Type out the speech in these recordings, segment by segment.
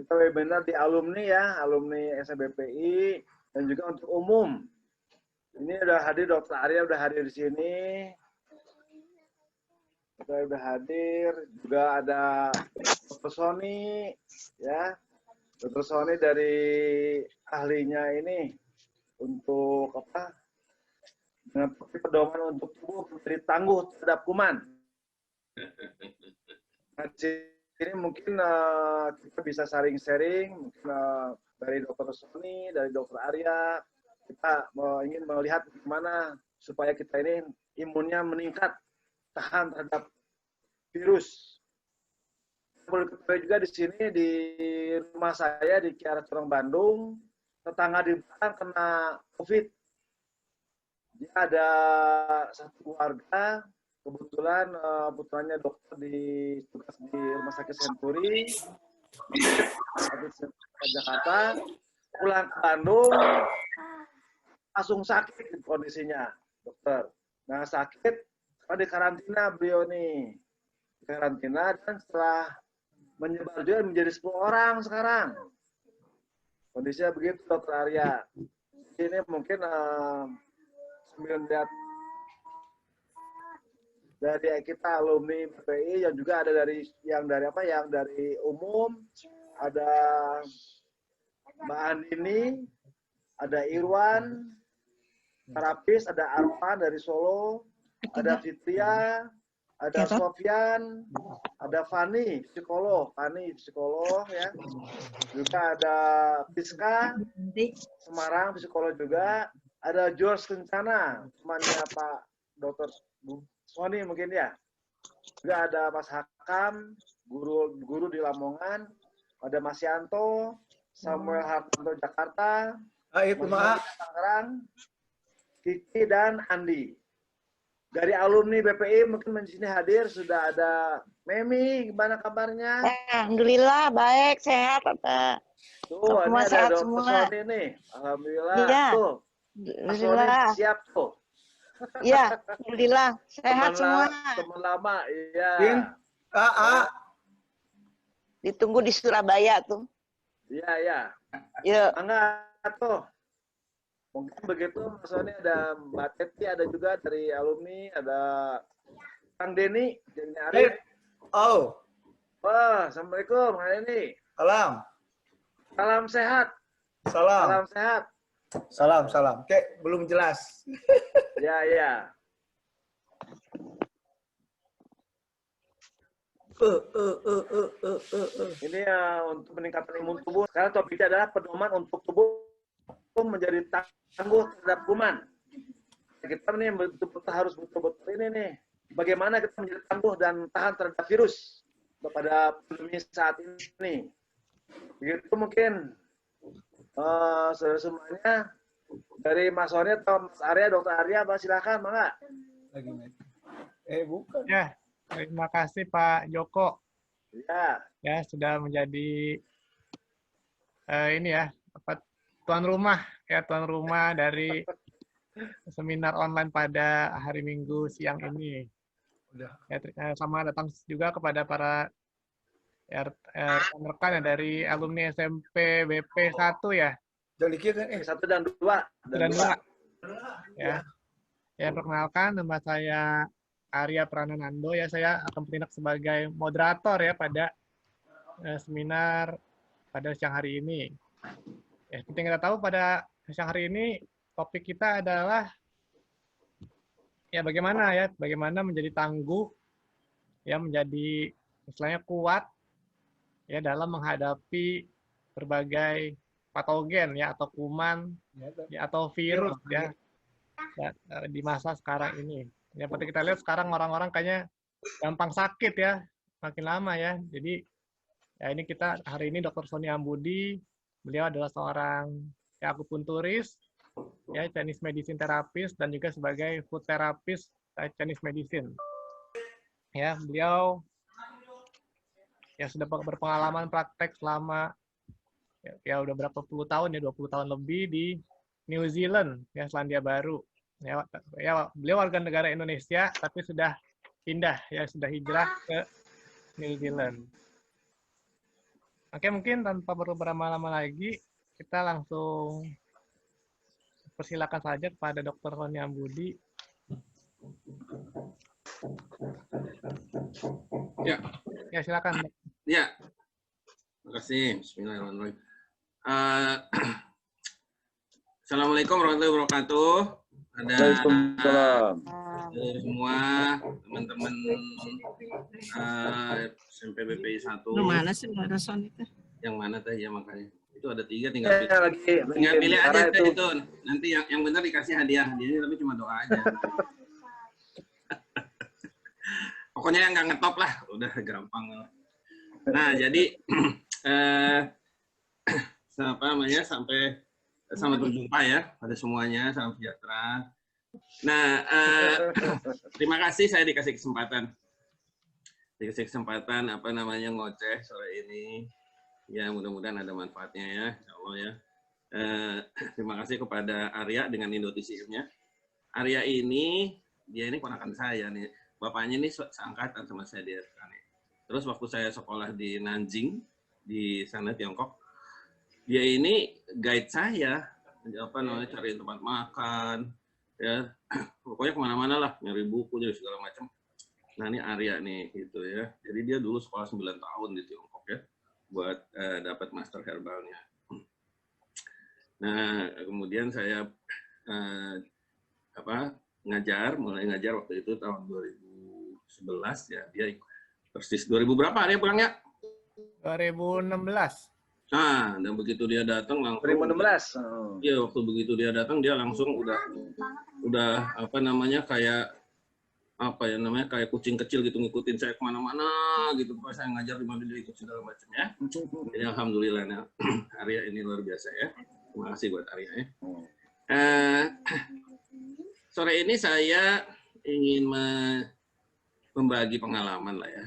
kita webinar di alumni ya, alumni SMBPI dan juga untuk umum. Ini udah hadir Dr. Arya, udah hadir di sini. Kita udah hadir, juga ada Dr. Sony ya. Dr. Sony dari ahlinya ini untuk apa? Dengan pedoman untuk tubuh menjadi tangguh terhadap kuman. Nah, ini mungkin kita bisa sharing-sharing mungkin dari Dr. Sony, dari Dr. Arya. Kita ingin melihat bagaimana supaya kita ini imunnya meningkat, tahan terhadap virus. Boleh ketahui juga di sini di rumah saya di Kiara Condong Bandung, tetangga di belakang kena COVID. Dia ada satu keluarga, kebetulan putranya dokter tugas di Rumah Sakit Senturi, Jakarta, pulang ke Bandung, langsung sakit kondisinya, dokter. Nah sakit, di karantina beliau nih. Di karantina dan setelah menyebar juga menjadi 10 orang sekarang. Kondisinya begitu, Dokter Arya. Ini mungkin sambil lihat dari kita alumni BPI yang juga ada dari yang dari umum, ada Mbak Andini, ada Irwan, terapis, ada Arfan dari Solo, ada Fitria, ada Sofyan, ada Fani psikolog ya. Juga ada Fiska Semarang psikolog juga. Ada George Kencana, temannya Pak Dr. Sony mungkin ya. Juga ada Mas Hakam, guru di Lamongan. Ada Mas Yanto, Samuel Hartanto Jakarta, Mas Tangerang, Kiki dan Andi. Dari alumni BPI mungkin di sini hadir sudah ada Memi, gimana kabarnya? Alhamdulillah baik, sehat Pak. Tuh, Semua ini sehat ada Dr. semua. Sony nih. Alhamdulillah. Iya. Tuh. Mas Sony siap tuh. Iya, alhamdulillah sehat semua. Teman lama, iya. Ditunggu di Surabaya tuh. Iya, iya. Yuk. Enggak tuh. Mungkin begitu Mas Sony, ada Mbak Teti, ada juga dari alumni, ada Kang Denny Arif. Oh. Wah, Assalamualaikum, Kang Denny. Salam. Salam sehat. Salam. Salam sehat. Salam. Kayak belum jelas. Ya, ya. Ini untuk meningkatkan imun tubuh. Sekarang topiknya adalah pedoman untuk tubuh menjadi tangguh terhadap kuman. Kita nih betul-betul harus betul-betul ini nih. Bagaimana kita menjadi tangguh dan tahan terhadap virus pada pandemi saat ini. Begitu mungkin saudara semuanya dari Mas Sony atau Mas Arya, Dr. Arya, silakan, Mangga. Bukan. Ya, terima kasih Pak Joko. Ya. Ya, sudah menjadi ini ya, tuan rumah dari seminar online pada hari Minggu siang ini. Ya, sama datang juga kepada para rekan-rekan dari alumni SMP BP 1 ya. Jangan dikira kan? 1 dan 2. Ya. Ya, perkenalkan nama saya Arya Prananando ya, saya akan bertindak sebagai moderator ya pada seminar pada siang hari ini. Ya, seperti yang kita tahu pada siang hari ini topik kita adalah ya bagaimana menjadi tangguh ya, menjadi istilahnya kuat ya dalam menghadapi berbagai patogen ya atau kuman ya atau virus ya di masa sekarang ini. Ya, seperti kita lihat sekarang orang-orang kayaknya gampang sakit ya makin lama ya. Jadi ya ini kita hari ini Dr. Sony Ambudi, beliau adalah seorang akupunturis, ya Chinese medicine terapis dan juga sebagai food therapist Chinese medicine. Ya, beliau ya sudah berpengalaman praktek selama ya udah berapa puluh tahun ya, 20 tahun lebih di New Zealand ya, Selandia Baru. Ya, beliau warga negara Indonesia tapi sudah pindah ya, sudah hijrah ke New Zealand. Oke, mungkin tanpa perlu berlama-lama lagi, kita langsung persilakan saja kepada Dr. Ronia Budi. Ya, Ya, silakan. Dok. ya. Terima kasih. Bismillahirrahmanirrahim. Assalamualaikum warahmatullahi wabarakatuh. Ada Waalaikumsalam. semua teman-teman SMP BPI 1. Lu mana sih nggak ada sound itu? Yang mana teh ya makanya. Itu ada 3 tinggal pilih. Lagi Tinggal pilih aja karena teh itu. Nanti yang benar dikasih hadiah. Jadi tapi cuma doa aja. Pokoknya yang nggak ngetop lah, udah gampang. Nah, jadi apa namanya sampai selamat berjumpa ya pada semuanya, salam sejahtera. Nah, terima kasih saya dikasih kesempatan apa namanya ngoceh sore ini. Ya mudah-mudahan ada manfaatnya ya, insya Allah ya. Terima kasih kepada Arya dengan Indotisiumnya. Arya ini dia ini ponakan saya nih. Bapaknya ini seangkatan sama saya di RKN. Terus waktu saya sekolah di Nanjing di sana Tiongkok, dia ini guide saya, apa namanya cari tempat makan, ya pokoknya kemana-mana lah, nyari buku, jadi segala macam. Nah ini Arya nih gitu ya. Jadi dia dulu sekolah 9 tahun di Tiongkok ya, buat dapat master herbalnya. Nah kemudian saya mulai ngajar waktu itu tahun 2011 ya. Dia persis 2000 berapa Arya pulangnya? 2016. Nah, dan begitu dia datang langsung 2016. Iya, waktu begitu dia datang dia langsung udah apa namanya kayak kayak kucing kecil gitu ngikutin saya kemana-mana gitu. Pokoknya saya ngajar di mana dia ikut segala macam ya. Jadi alhamdulillah ya, Arya ini luar biasa ya. Terima kasih buat Arya ya. Sore ini saya ingin membagi pengalaman lah ya.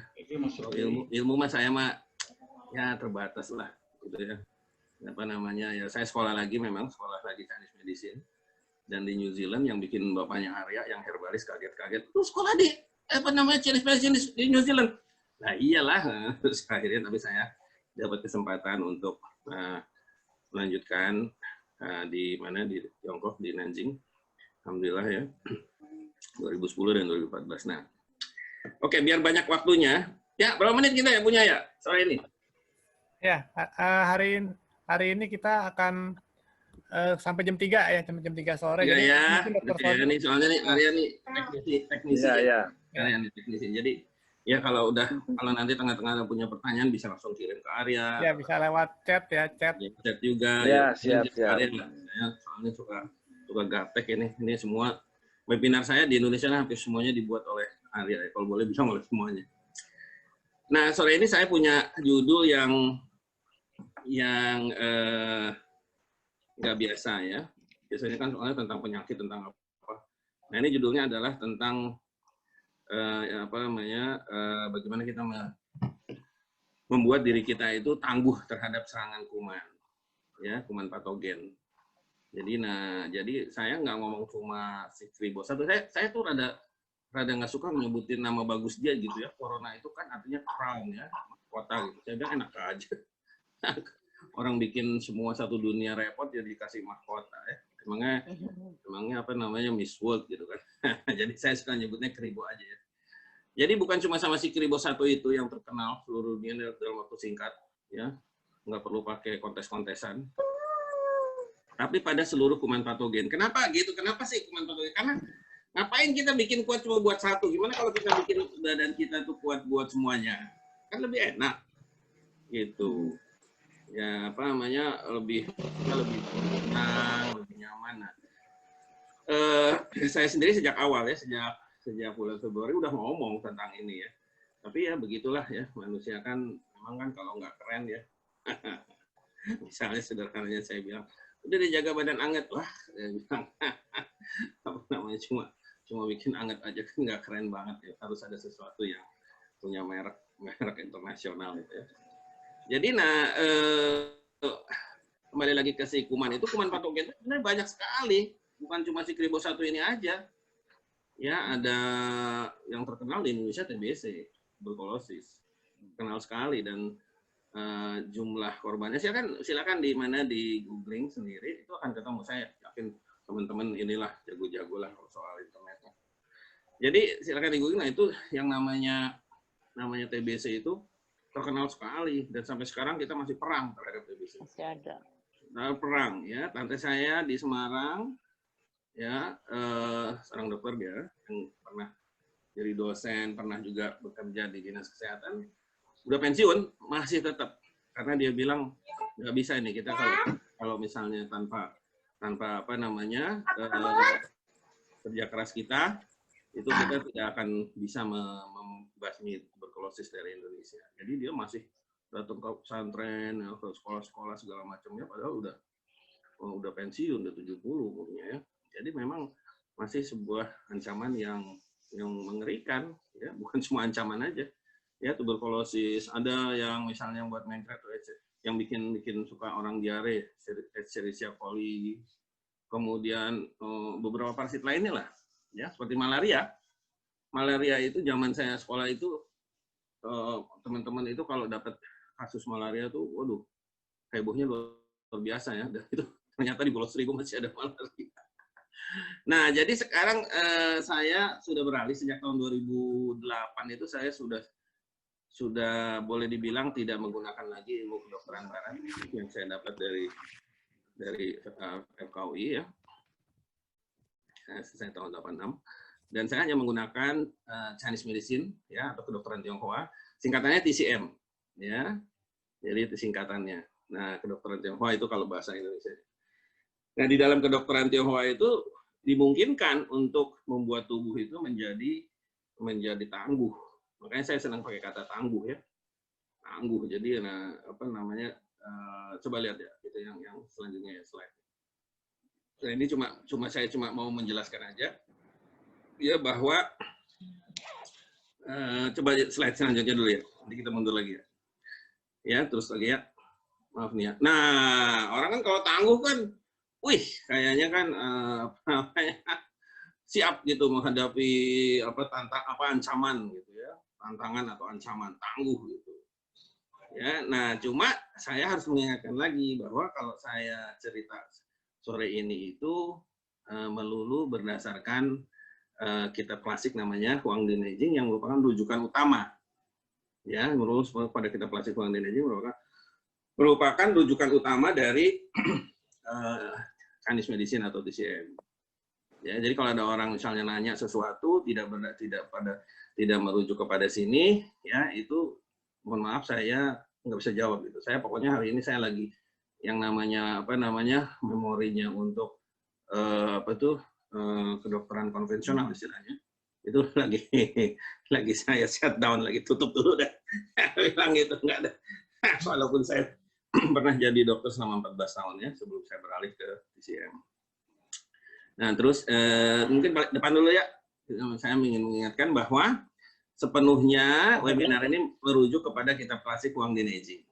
Ilmu mah saya mah ya terbatas lah gitu ya. Apa namanya ya, saya sekolah lagi Chinese medicine, dan di New Zealand yang bikin bapaknya Arya yang herbalis kaget-kaget, lu sekolah di Chinese medicine di New Zealand. Nah iyalah, terus akhirnya tapi saya dapat kesempatan untuk melanjutkan di Tiongkok di Nanjing, alhamdulillah ya 2010 dan 2014. Nah oke, biar banyak waktunya ya, berapa menit kita ya punya ya sore ini? Ya, hari ini kita akan sampai jam 3 ya, sampai jam 3 sore. Iya Jadi ya, mungkin Dr. Sony- nih soalnya nih Arya nih teknisi. Iya. Arya nih teknisi. Jadi ya kalau nanti tengah-tengah punya pertanyaan bisa langsung kirim ke Arya. Ya, bisa lewat chat ya, chat. Ya, chat juga. Ya, Ini siap. Arya, ya, soalnya suka gaptek ini. Ini semua webinar saya di Indonesia hampir semuanya dibuat oleh Arya. Kalau boleh bilang oleh semuanya. Nah, sore ini saya punya judul yang nggak biasa ya. Biasanya kan soalnya tentang penyakit, tentang apa. Nah ini judulnya adalah tentang bagaimana kita membuat diri kita itu tangguh terhadap serangan kuman, ya kuman patogen. Jadi saya nggak ngomong cuma Cicribos 1. Saya tuh rada nggak suka menyebutin nama bagus dia gitu ya. Corona itu kan artinya crown ya, kota gitu. Saya bilang enak aja. Orang bikin semua satu dunia repot ya dikasih mahkota ya. Emangnya apa namanya Miss World gitu kan. Jadi saya suka nyebutnya Kribo aja ya. Jadi bukan cuma sama si Kribo 1 itu yang terkenal seluruh dunia dalam waktu singkat ya. Nggak perlu pakai kontes-kontesan. Tapi pada seluruh kuman patogen. Kenapa gitu? Kenapa sih kuman patogen? Karena ngapain kita bikin kuat cuma buat satu? Gimana kalau kita bikin badan kita tuh kuat buat semuanya? Kan lebih enak. Gitu. Ya apa namanya lebih tenang, lebih nyaman. Nah, saya sendiri sejak awal ya sejak bulan Februari udah ngomong tentang ini ya. Tapi ya begitulah ya, manusia kan memang kan kalau nggak keren ya. Misalnya sederhananya saya bilang udah dijaga badan anget, wah saya bilang apa namanya cuma bikin anget aja kan nggak keren banget ya. Harus ada sesuatu yang punya merek internasional gitu ya. Jadi kembali lagi ke si kuman itu, kuman patogen itu sebenarnya banyak sekali, bukan cuma si Kribo 1 ini aja. Ya ada yang terkenal di Indonesia TBC, tuberkulosis, kenal sekali, dan jumlah korbannya, silakan di mana di googling sendiri, itu akan ketemu. Saya yakin teman-teman inilah jago-jago lah soal internetnya. Jadi silakan di googling. Nah itu yang namanya TBC itu terkenal sekali, dan sampai sekarang kita masih perang terhadap TBC. Masih ada. Nah, perang ya, tante saya di Semarang ya, seorang dokter dia yang pernah jadi dosen, pernah juga bekerja di dinas kesehatan, udah pensiun masih tetap, karena dia bilang nggak bisa ini kita kalau misalnya tanpa apa namanya kerja keras kita, itu kita tidak akan bisa membasmi tuberkulosis dari Indonesia. Jadi dia masih datang ke pesantren, ke sekolah-sekolah segala macamnya, padahal udah pensiun, udah 70 umurnya ya. Jadi memang masih sebuah ancaman yang mengerikan ya, bukan cuma ancaman aja. Ya, tuberkulosis, ada yang misalnya buat menkret yang bikin suka orang diare, Escherichia coli, kemudian beberapa parasit lainnya lah, ya seperti malaria. Malaria itu zaman saya sekolah itu teman-teman itu kalau dapat kasus malaria tuh, waduh, hebohnya luar biasa ya. Dan itu ternyata di Pulau Seribu masih ada malaria. Nah, jadi sekarang saya sudah beralih sejak tahun 2008 itu saya sudah boleh dibilang tidak menggunakan lagi ilmu kedokteran barat yang saya dapat dari FKUI ya. Saya tahun 86. Dan saya hanya menggunakan Chinese medicine ya, atau kedokteran Tionghoa, singkatannya TCM ya. Jadi itu singkatannya. Nah, kedokteran Tionghoa itu kalau bahasa Indonesia. Nah, di dalam kedokteran Tionghoa itu dimungkinkan untuk membuat tubuh itu menjadi tangguh. Makanya saya senang pakai kata tangguh ya. Tangguh. Jadi apa namanya? Coba lihat ya, gitu yang selanjutnya ya, slide. Nah, ini saya cuma mau menjelaskan aja ya bahwa coba slide selanjutnya dulu ya. Nanti kita mundur lagi ya. Ya, terus lagi ya. Maaf nih ya. Nah, orang kan kalau tangguh kan, wih, kayaknya kan siap gitu menghadapi ancaman gitu ya. Tantangan atau ancaman, tangguh gitu. Ya, nah cuma saya harus mengingatkan lagi bahwa kalau saya cerita sore ini itu melulu berdasarkan kitab klasik namanya Huang Di Neijing yang merupakan rujukan utama. Ya, menurut pada kitab klasik Huang Di Neijing merupakan rujukan utama dari Chinese medicine atau TCM. Ya, jadi kalau ada orang misalnya nanya sesuatu tidak merujuk kepada sini, ya itu mohon maaf saya nggak bisa jawab gitu. Saya pokoknya hari ini saya lagi yang namanya memorinya untuk kedokteran konvensional istilahnya. Itu lagi saya shutdown, lagi tutup dulu dah. Bilang gitu nggak ada. Walaupun saya pernah jadi dokter selama 14 tahun ya sebelum saya beralih ke TCM. Nah, terus mungkin depan dulu ya. Saya ingin mengingatkan bahwa sepenuhnya webinar ini merujuk kepada kitab klasik Huang Di Neijing,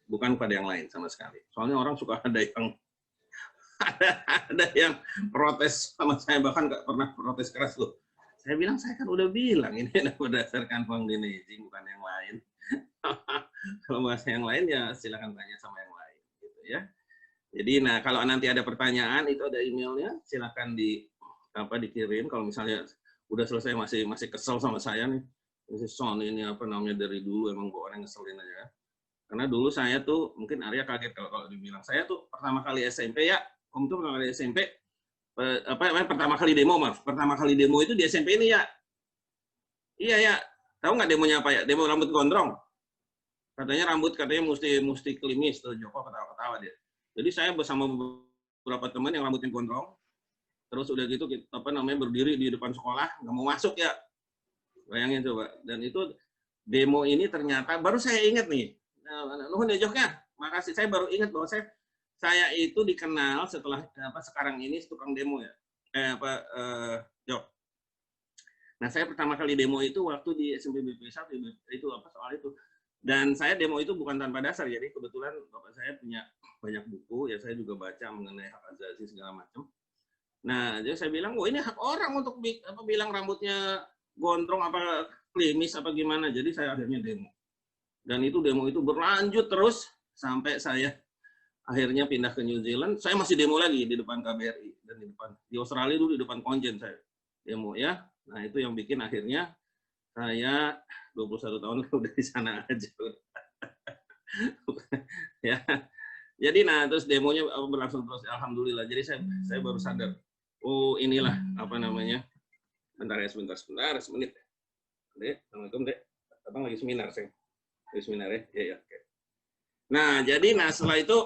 bukan pada yang lain sama sekali. Soalnya orang suka ada yang protes sama saya, bahkan nggak pernah protes keras loh. Saya bilang, saya kan udah bilang ini berdasarkan Huang Di Neijing, bukan yang lain. Kalau bahasa yang lain ya silakan tanya sama yang lain, gitu ya. Jadi, nah kalau nanti ada pertanyaan itu ada emailnya, silakan dikirim. Kalau misalnya udah selesai masih kesel sama saya nih, Son ini dari dulu emang gue orang ngeselin aja. Karena dulu saya tuh mungkin Arya kaget kalau dibilang saya tuh pertama kali SMP ya, Om tuh pertama kali SMP pertama kali demo itu di SMP ini ya. Iya ya, tahu nggak demonya apa ya? Demo rambut gondrong. Katanya mesti klimis tuh, Joko ketawa-ketawa dia. Jadi saya bersama beberapa teman yang rambutnya gondrong, terus udah gitu berdiri di depan sekolah, nggak mau masuk ya. Bayangin coba. Dan itu demo ini ternyata baru saya ingat nih. Nuhun ya Jok ya. Makasih, saya baru ingat bahwa saya itu dikenal setelah sekarang ini tukang demo ya. Jok. Nah, saya pertama kali demo itu waktu di SMP BP1 itu soal itu. Dan saya demo itu bukan tanpa dasar. Jadi kebetulan Bapak saya punya banyak buku ya, saya juga baca mengenai hak asasi segala macam. Nah, jadi saya bilang, ini hak orang untuk bilang rambutnya gondrong apa klimis apa gimana. Jadi saya akhirnya demo. Dan itu demo itu berlanjut terus sampai saya akhirnya pindah ke New Zealand. Saya masih demo lagi di depan KBRI dan di Australia dulu di depan konjen saya demo ya. Nah itu yang bikin akhirnya saya 21 tahun udah di sana aja. Ya. Jadi nah terus demonya berlangsung terus, alhamdulillah. Jadi saya baru sadar, oh inilah apa namanya. Bentar ya, sebentar semenit. Dek, Assalamualaikum Dek. Abang lagi seminar saya. Lagi seminar ya. Ya, oke. Nah, jadi setelah itu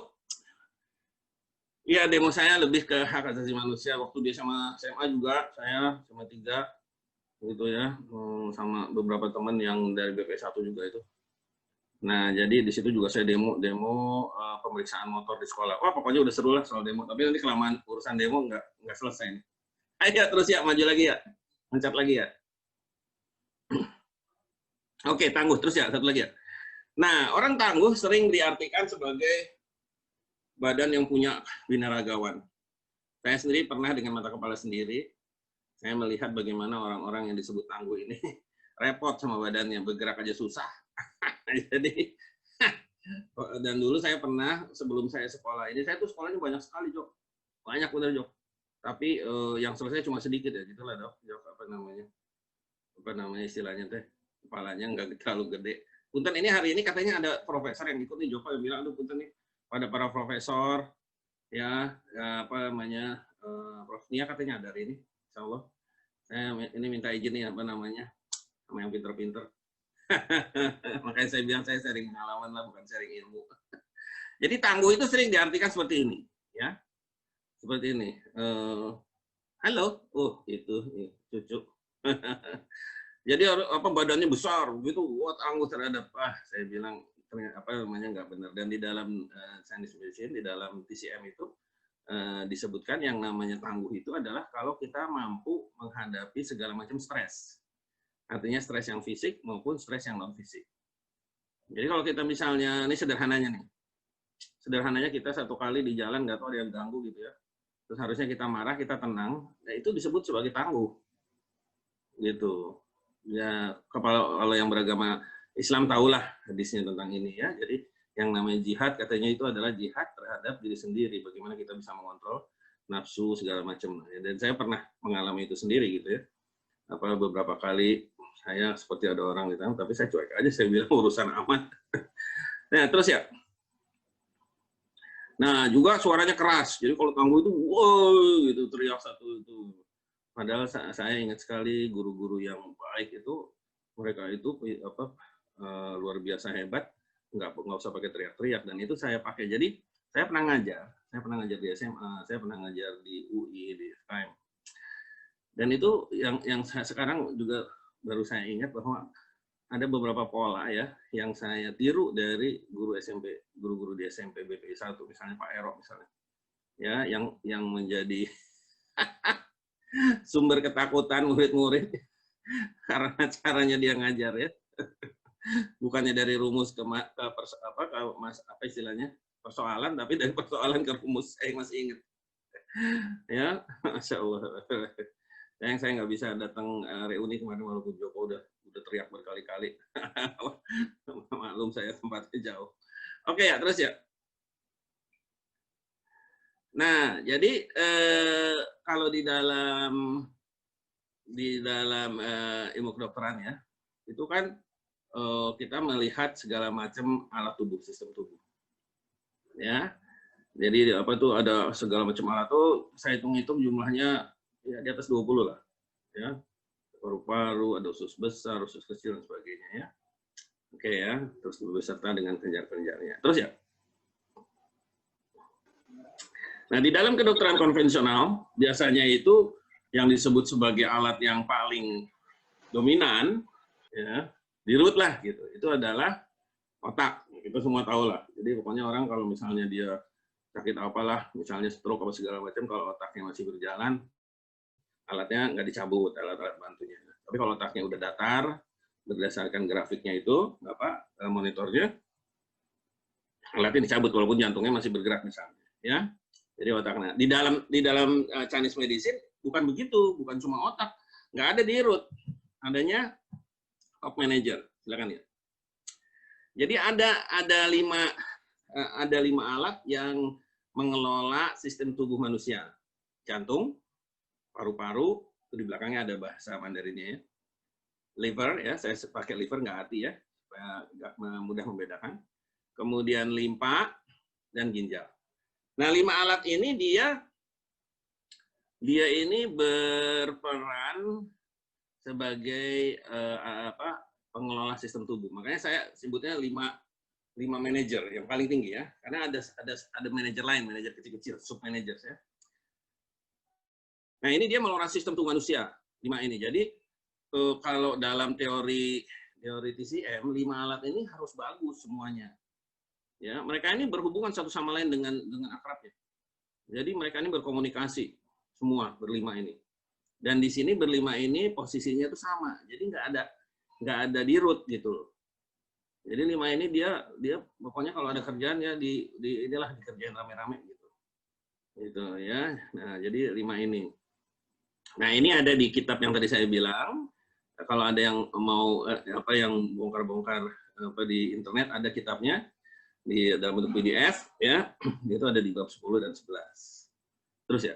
ya demo saya lebih ke hak asasi manusia. Waktu dia sama SMA juga, saya sama 3 gitu ya, sama beberapa teman yang dari BP1 juga itu. Nah, jadi di situ juga saya demo pemeriksaan motor di sekolah. Wah, pokoknya udah seru lah soal demo. Tapi nanti kelamaan urusan demo nggak selesai nih. Ayo terus ya, maju lagi ya. Loncat lagi ya. Oke, tangguh terus ya, satu lagi ya. Nah, orang tangguh sering diartikan sebagai badan yang punya binaragawan. Saya sendiri pernah dengan mata kepala sendiri, saya melihat bagaimana orang-orang yang disebut tangguh ini repot sama badannya, bergerak aja susah. Jadi, dan dulu saya pernah, sebelum saya sekolah ini, saya tuh sekolahnya banyak sekali, Jok. Banyak bener, Jok. Tapi yang selesai cuma sedikit ya, gitulah, Dok. Apa namanya istilahnya teh, kepalanya nggak terlalu gede. Punten ini hari ini katanya ada profesor yang ikut nih, Joko yang bilang, aduh punten nih, pada para profesor, ya apa namanya, Prof Nia katanya ada hari ini, insya Allah. Saya ini minta izin nih, apa namanya, sama yang pinter-pinter. Makanya saya bilang saya sharing pengalaman lah, bukan sharing ilmu. Jadi tangguh itu sering diartikan seperti ini, ya, seperti ini. Halo, itu cucu. Jadi apa badannya besar, begitu, wah tangguh terhadap, saya bilang apa namanya nggak benar. Dan di dalam Chinese medicine, di dalam TCM itu disebutkan yang namanya tangguh itu adalah kalau kita mampu menghadapi segala macam stres. Artinya stres yang fisik maupun stres yang non fisik. Jadi kalau kita misalnya, ini sederhananya nih, sederhananya kita satu kali di jalan nggak tahu ada yang ganggu gitu ya, terus harusnya kita marah, kita tenang, nah itu disebut sebagai tangguh, gitu. Ya kalau yang beragama Islam tahulah hadisnya tentang ini ya. Jadi yang namanya jihad katanya itu adalah jihad terhadap diri sendiri. Bagaimana kita bisa mengontrol nafsu segala macam. Dan saya pernah mengalami itu sendiri gitu ya. Apa beberapa kali saya seperti ada orang gitu, tapi saya cuek aja, saya bilang urusan amat. Nah terus ya. Nah juga suaranya keras. Jadi kalau tangguh itu wow gitu teriak satu itu. Padahal saya ingat sekali guru-guru yang baik itu, mereka itu apa luar biasa hebat, nggak usah pakai teriak-teriak, dan itu saya pakai. Jadi saya pernah ngajar di SMA, saya pernah ngajar di UI, di FKM. Dan itu yang saya sekarang juga baru saya ingat bahwa ada beberapa pola ya yang saya tiru dari guru-guru di SMP BPI 1, misalnya Pak Ero misalnya. Ya, yang menjadi sumber ketakutan murid-murid karena caranya dia ngajar ya. Bukannya dari rumus ke istilahnya persoalan, tapi dari persoalan ke rumus. Saya masih ingat. Ya, Masya Allah. Yang saya nggak bisa datang reuni kemarin walaupun Joko udah teriak berkali-kali. Maklum saya tempatnya jauh. Oke ya, terus ya. Nah, jadi kalau di dalam ilmu kedokteran ya, itu kan kita melihat segala macam alat tubuh, sistem tubuh. Ya. Jadi apa tuh ada segala macam alat tuh, saya hitung-hitung jumlahnya ya di atas 20 lah. Ya. Paru-paru, ada usus besar, usus kecil dan sebagainya ya. Oke ya, terus beserta dengan kelenjar-kelenjarnya. Terus ya. Nah, di dalam kedokteran konvensional, biasanya itu yang disebut sebagai alat yang paling dominan, ya, dirut lah gitu. Itu adalah otak. Kita semua tahu lah. Jadi pokoknya orang kalau misalnya dia sakit apalah, misalnya stroke apa segala macam, kalau otaknya masih berjalan, alatnya nggak dicabut, alat-alat bantunya. Tapi kalau otaknya udah datar, berdasarkan grafiknya itu, monitornya, alatnya dicabut walaupun jantungnya masih bergerak misalnya. Ya. Jadi otaknya. Di dalam Chinese medicine bukan begitu, bukan cuma otak, nggak ada di root, adanya top manager. Silakan ya. Jadi ada 5 alat yang mengelola sistem tubuh manusia. Jantung, paru-paru, itu di belakangnya ada bahasa Mandarinnya ya. Liver ya, saya pakai liver nggak hati ya, supaya mudah membedakan. Kemudian limpa dan ginjal. Nah, 5 alat ini dia ini berperan sebagai pengelola sistem tubuh. Makanya saya sebutnya 5 manajer yang paling tinggi ya, karena ada manajer lain, manajer kecil-kecil, sub manajer ya. Nah, ini dia mengelola sistem tubuh manusia, 5 ini. Jadi kalau dalam teori TCM, 5 alat ini harus bagus semuanya. Ya, mereka ini berhubungan satu sama lain dengan akrabnya. Jadi mereka ini berkomunikasi semua berlima ini. Dan di sini berlima ini posisinya itu sama. Jadi nggak ada dirut gitu loh. Jadi 5 ini dia pokoknya kalau ada kerjaan ya inilah dikerjain rame-rame gitu. Gitu ya. Nah, jadi 5 ini. Nah, ini ada di kitab yang tadi saya bilang. Kalau ada yang mau yang bongkar-bongkar di internet, ada kitabnya di dalam bentuk PDF ya. Itu ada di bab 10 dan 11. Terus ya.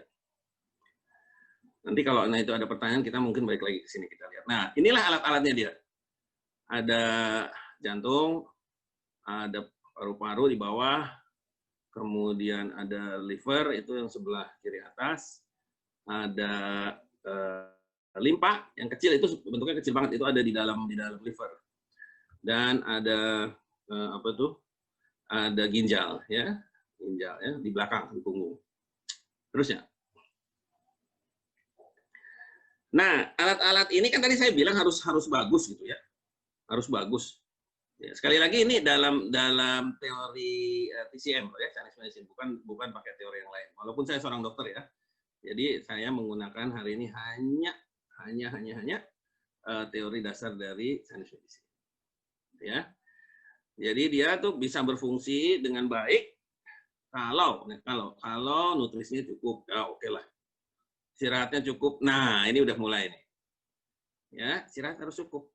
Nanti kalau itu ada pertanyaan, kita mungkin balik lagi ke sini kita lihat. Nah, inilah alat-alatnya dia. Ada jantung, ada paru-paru di bawah, kemudian ada liver, itu yang sebelah kiri atas, ada limpa, yang kecil itu bentuknya kecil banget, itu ada di dalam liver. Dan ada ada ginjal ya, di belakang, di punggung. Terusnya. Nah, alat-alat ini kan tadi saya bilang harus bagus gitu ya. Harus bagus. Ya, sekali lagi ini dalam teori TCM ya, Chinese Medicine, bukan pakai teori yang lain. Walaupun saya seorang dokter ya. Jadi saya menggunakan hari ini hanya teori dasar dari Chinese Medicine. Ya. Jadi dia tuh bisa berfungsi dengan baik kalau nutrisinya cukup, ya oke lah. Istirahatnya cukup. Nah, ini udah mulai nih. Ya, istirahat harus cukup.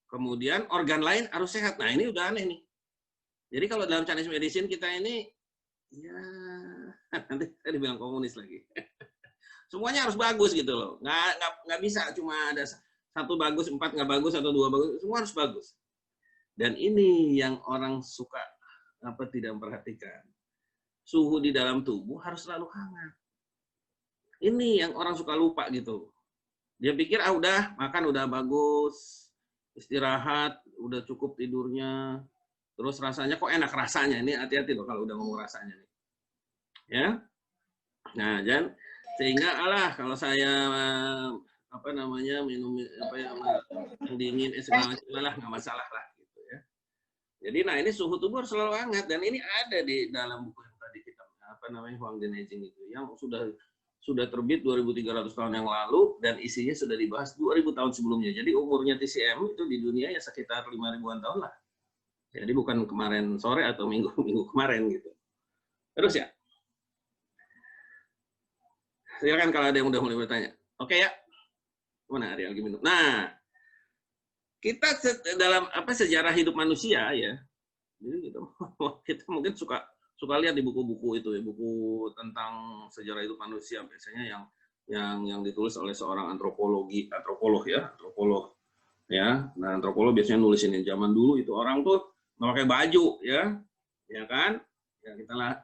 Kemudian organ lain harus sehat. Nah, ini udah aneh nih. Jadi kalau dalam Chinese Medicine kita ini, ya nanti saya dibilang komunis lagi. Semuanya harus bagus gitu loh. Nggak bisa cuma ada 1 bagus, 4 nggak bagus, atau 2 bagus. Semua harus bagus. Dan ini yang orang suka tidak memperhatikan. Suhu di dalam tubuh harus selalu hangat. Ini yang orang suka lupa gitu. Dia pikir udah makan udah bagus, istirahat udah cukup tidurnya, terus rasanya kok enak rasanya. Ini hati-hati loh kalau udah ngomong rasanya nih. Ya. Nah, dan sehingga kalau saya minum yang dingin segala macam lah, nggak masalah lah gitu ya. Jadi nah ini suhu tubuh harus selalu hangat, dan ini ada di dalam buku yang tadi kita Huang Den Aging itu yang sudah terbit 2.300 tahun yang lalu, dan isinya sudah dibahas 2.000 tahun sebelumnya. Jadi umurnya TCM itu di dunia ya sekitar 5.000-an tahun lah. Jadi bukan kemarin sore atau minggu kemarin gitu. Terus ya. Silakan kalau ada yang udah mulai bertanya. Oke ya. Mana Ari lagi minum. Nah, kita dalam sejarah hidup manusia ya. Jadi kita mungkin suka lihat di buku-buku itu ya, buku tentang sejarah hidup manusia biasanya yang ditulis oleh seorang antropolog ya. Nah, antropolog biasanya nulis ini, zaman dulu itu orang tuh nggak pakai baju ya kan? Ya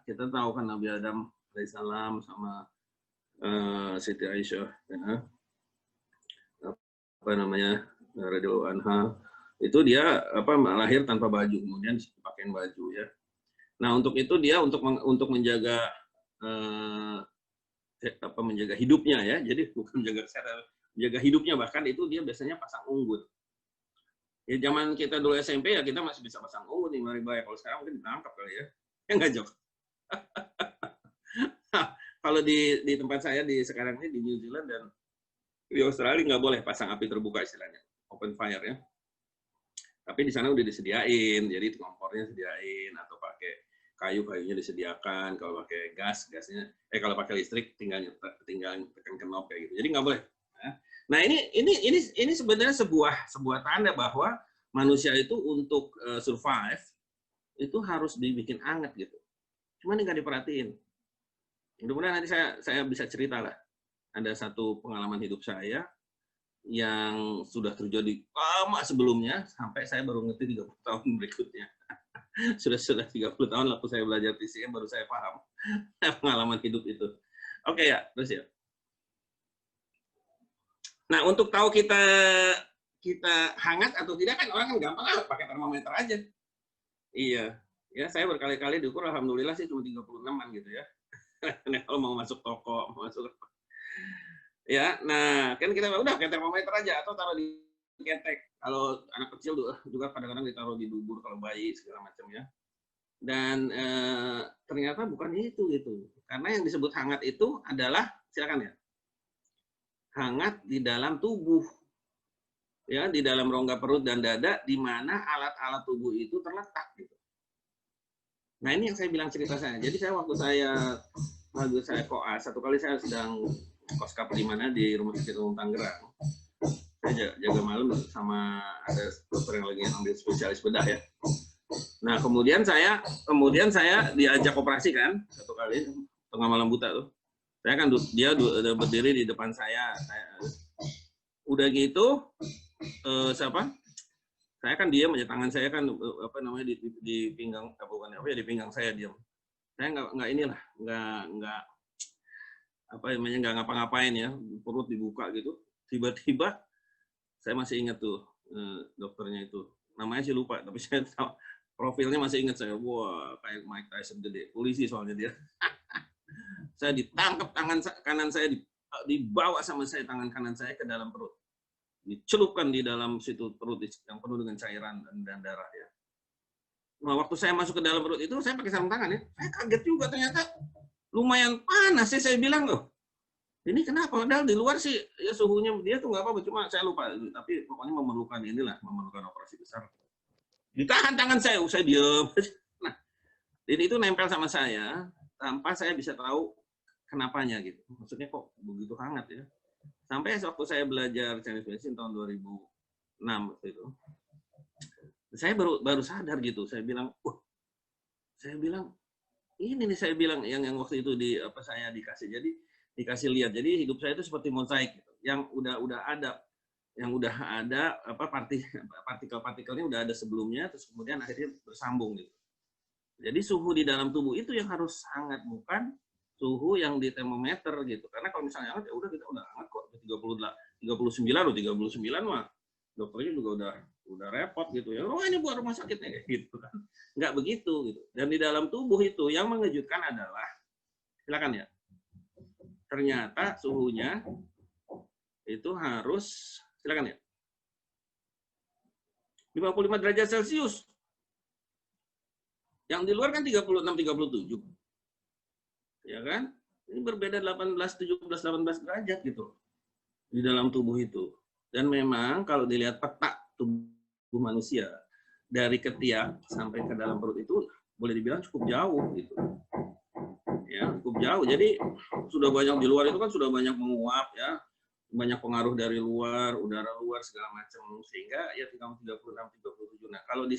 kita tahu kan Nabi Adam alaihissalam sama Siti Aisyah ya. Radhiyallahu anha, itu dia lahir tanpa baju, kemudian pakaiin baju ya. Nah, untuk itu dia untuk menjaga menjaga hidupnya ya. Jadi bukan menjaga hidupnya, bahkan itu dia biasanya pasang unggun. Ya zaman kita dulu SMP ya kita masih bisa pasang unggun di Maribaya. Kalau sekarang mungkin ditangkap kali ya. Ya nggak jauh. Kalau di tempat saya sekarang ini di New Zealand dan di Australia nggak boleh pasang api terbuka istilahnya, open fire ya. Tapi di sana udah disediain, jadi kompornya disediain atau pakai kayunya disediakan. Kalau pakai gasnya, kalau pakai listrik tinggal tekan knob kayak gitu. Jadi nggak boleh. Nah ini sebenarnya sebuah tanda bahwa manusia itu untuk survive itu harus dibikin hangat gitu. Cuma ini nggak diperhatiin. Mudah-mudahan nanti saya bisa cerita lah. Ada satu pengalaman hidup saya yang sudah terjadi lama sebelumnya, sampai saya baru ngerti 30 tahun berikutnya. sudah 30 tahun waktu saya belajar TCM baru saya paham pengalaman hidup itu. Oke ya, terus ya. Nah, untuk tahu kita hangat atau tidak kan orang kan gampang pakai termometer aja. Iya, ya saya berkali-kali diukur, alhamdulillah sih cuma 36-an gitu ya. Nah, kalau mau masuk toko, mau masuk ya, nah kan kita udah pakai termometer aja atau taruh di ketek. Kalau anak kecil juga kadang-kadang ditaruh di dubur kalau bayi segala macam ya. Dan ternyata bukan itu gitu. Karena yang disebut hangat itu adalah, silakan ya, hangat di dalam tubuh, ya, di dalam rongga perut dan dada, di mana alat-alat tubuh itu terletak gitu. Nah ini yang saya bilang cerita saya. Jadi saya waktu saya koas, satu kali saya sedang koskap di mana di Rumah Sakit Umum Tangerang. Saya jaga malam sama ada dokter yang lagi ambil spesialis bedah ya. Nah kemudian saya diajak operasi kan satu kali tengah malam buta tuh. Saya kan dia berdiri di depan saya udah gitu saya kan diam aja, tangan saya kan apa namanya di pinggang di pinggang saya diam. Saya nggak apa namanya nggak ngapa-ngapain ya, perut dibuka gitu. Tiba-tiba saya masih ingat tuh dokternya itu, namanya sih lupa, tapi saya tahu profilnya masih ingat saya. Wah, kayak Mike Tyson gede, polisi soalnya dia. Saya ditangkap tangan kanan saya, dibawa sama saya tangan kanan saya ke dalam perut, dicelupkan di dalam situ perut yang penuh dengan cairan dan darah ya. Nah, waktu saya masuk ke dalam perut itu saya pakai sarung tangan ya, saya kaget juga ternyata lumayan panas sih, saya bilang loh. Ini kenapa? Padahal di luar sih ya suhunya dia tuh nggak apa-apa, cuma saya lupa. Tapi pokoknya memerlukan operasi besar. Ditahan tangan saya diam. Nah, ini itu nempel sama saya tanpa saya bisa tahu kenapanya gitu. Maksudnya kok begitu hangat ya. Sampai waktu saya belajar Chinese medicine tahun 2006 itu, saya baru sadar gitu. Saya bilang ini nih, saya bilang yang waktu itu saya dikasih lihat. Jadi hidup saya itu seperti mozaik gitu. Yang udah ada partikel-partikelnya udah ada sebelumnya, terus kemudian akhirnya bersambung gitu. Jadi suhu di dalam tubuh itu yang harus hangat, bukan suhu yang di termometer gitu. Karena kalau misalnya hangat ya udah kita udah hangat kok, 39 mah dokternya juga udah repot gitu ya. Oh ini buat rumah sakitnya kayak gitu kan. Nggak begitu gitu. Dan di dalam tubuh itu yang mengejutkan adalah, silakan ya, ternyata suhunya itu harus, silakan ya, 55 derajat Celcius. Yang di luar kan 36-37. Ya kan? Ini berbeda 17-18 derajat gitu di dalam tubuh itu. Dan memang kalau dilihat peta tubuh manusia dari ketiak sampai ke dalam perut itu boleh dibilang cukup jauh gitu. Ya, cukup jauh. Jadi sudah banyak di luar itu kan sudah banyak menguap ya. Banyak pengaruh dari luar, udara luar segala macam, sehingga ya 36-37. Nah, kalau di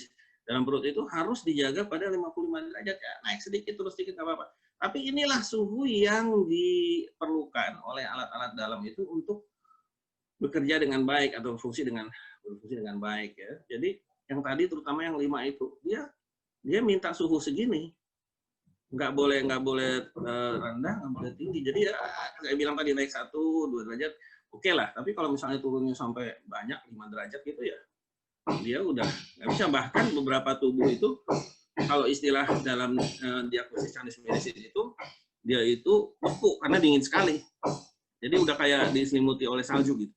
dalam perut itu harus dijaga pada 55 derajat ya, naik sedikit terus sedikit nggak apa-apa. Tapi inilah suhu yang diperlukan oleh alat-alat dalam itu untuk bekerja dengan baik atau berfungsi dengan baik ya. Jadi yang tadi terutama yang 5 itu dia minta suhu segini. Nggak boleh rendah, nggak boleh tinggi. Jadi ya saya bilang tadi naik 1-2 derajat oke lah. Tapi kalau misalnya turunnya sampai banyak 5 derajat gitu ya, dia udah nggak bisa. Bahkan beberapa tubuh itu kalau istilah dalam diagnosis Chinese medicine itu dia itu beku karena dingin sekali. Jadi udah kayak diselimuti oleh salju gitu.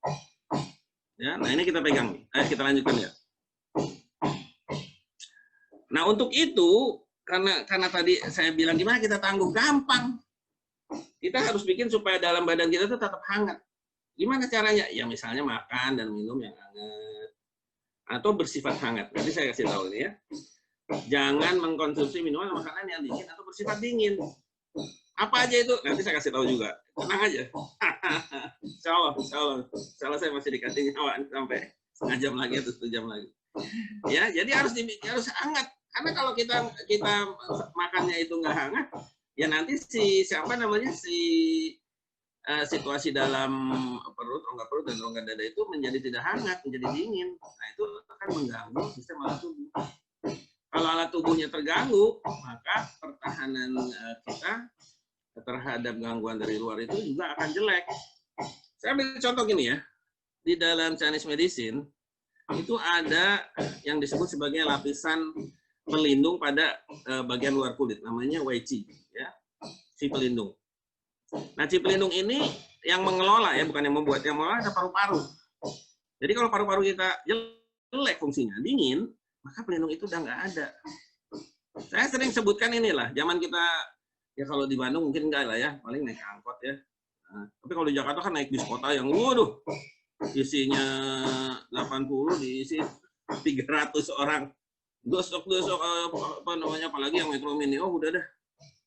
Ya, nah ini kita pegang nih. Kita lanjutkan ya. Nah untuk itu karena tadi saya bilang gimana kita tangguh, gampang. Kita harus bikin supaya dalam badan kita itu tetap hangat. Gimana caranya? Ya misalnya makan dan minum yang hangat atau bersifat hangat. Nanti saya kasih tahu ini ya. Jangan mengkonsumsi minuman makanan yang dingin atau bersifat dingin. Apa aja itu? Nanti saya kasih tahu juga. Tenang aja. Insya Allah saya masih dikasih nyawa sampai setengah jam lagi atau 1 jam lagi. Ya, jadi harus hangat. Karena kalau kita makannya itu nggak hangat, ya nanti situasi dalam perut, rongga perut dan rongga dada itu menjadi tidak hangat, menjadi dingin. Nah, itu akan mengganggu sistem alat tubuh. Kalau alat tubuhnya terganggu, maka pertahanan kita terhadap gangguan dari luar itu juga akan jelek. Saya ambil contoh gini ya. Di dalam Chinese medicine itu ada yang disebut sebagai lapisan pelindung pada bagian luar kulit, namanya Weiqi, ya, si pelindung. Nah, si pelindung ini yang mengelola, ya, bukan yang membuat, yang mengelola ada paru-paru. Jadi kalau paru-paru kita jelek fungsinya, dingin, maka pelindung itu udah nggak ada. Saya sering sebutkan inilah, zaman kita, ya kalau di Bandung mungkin enggak lah ya, paling naik angkot ya. Nah, tapi kalau di Jakarta kan naik bis kota yang, waduh, isinya 80, diisi 300 orang. Gosok-gosok apa namanya, apalagi yang Metro Mini, oh udah dah.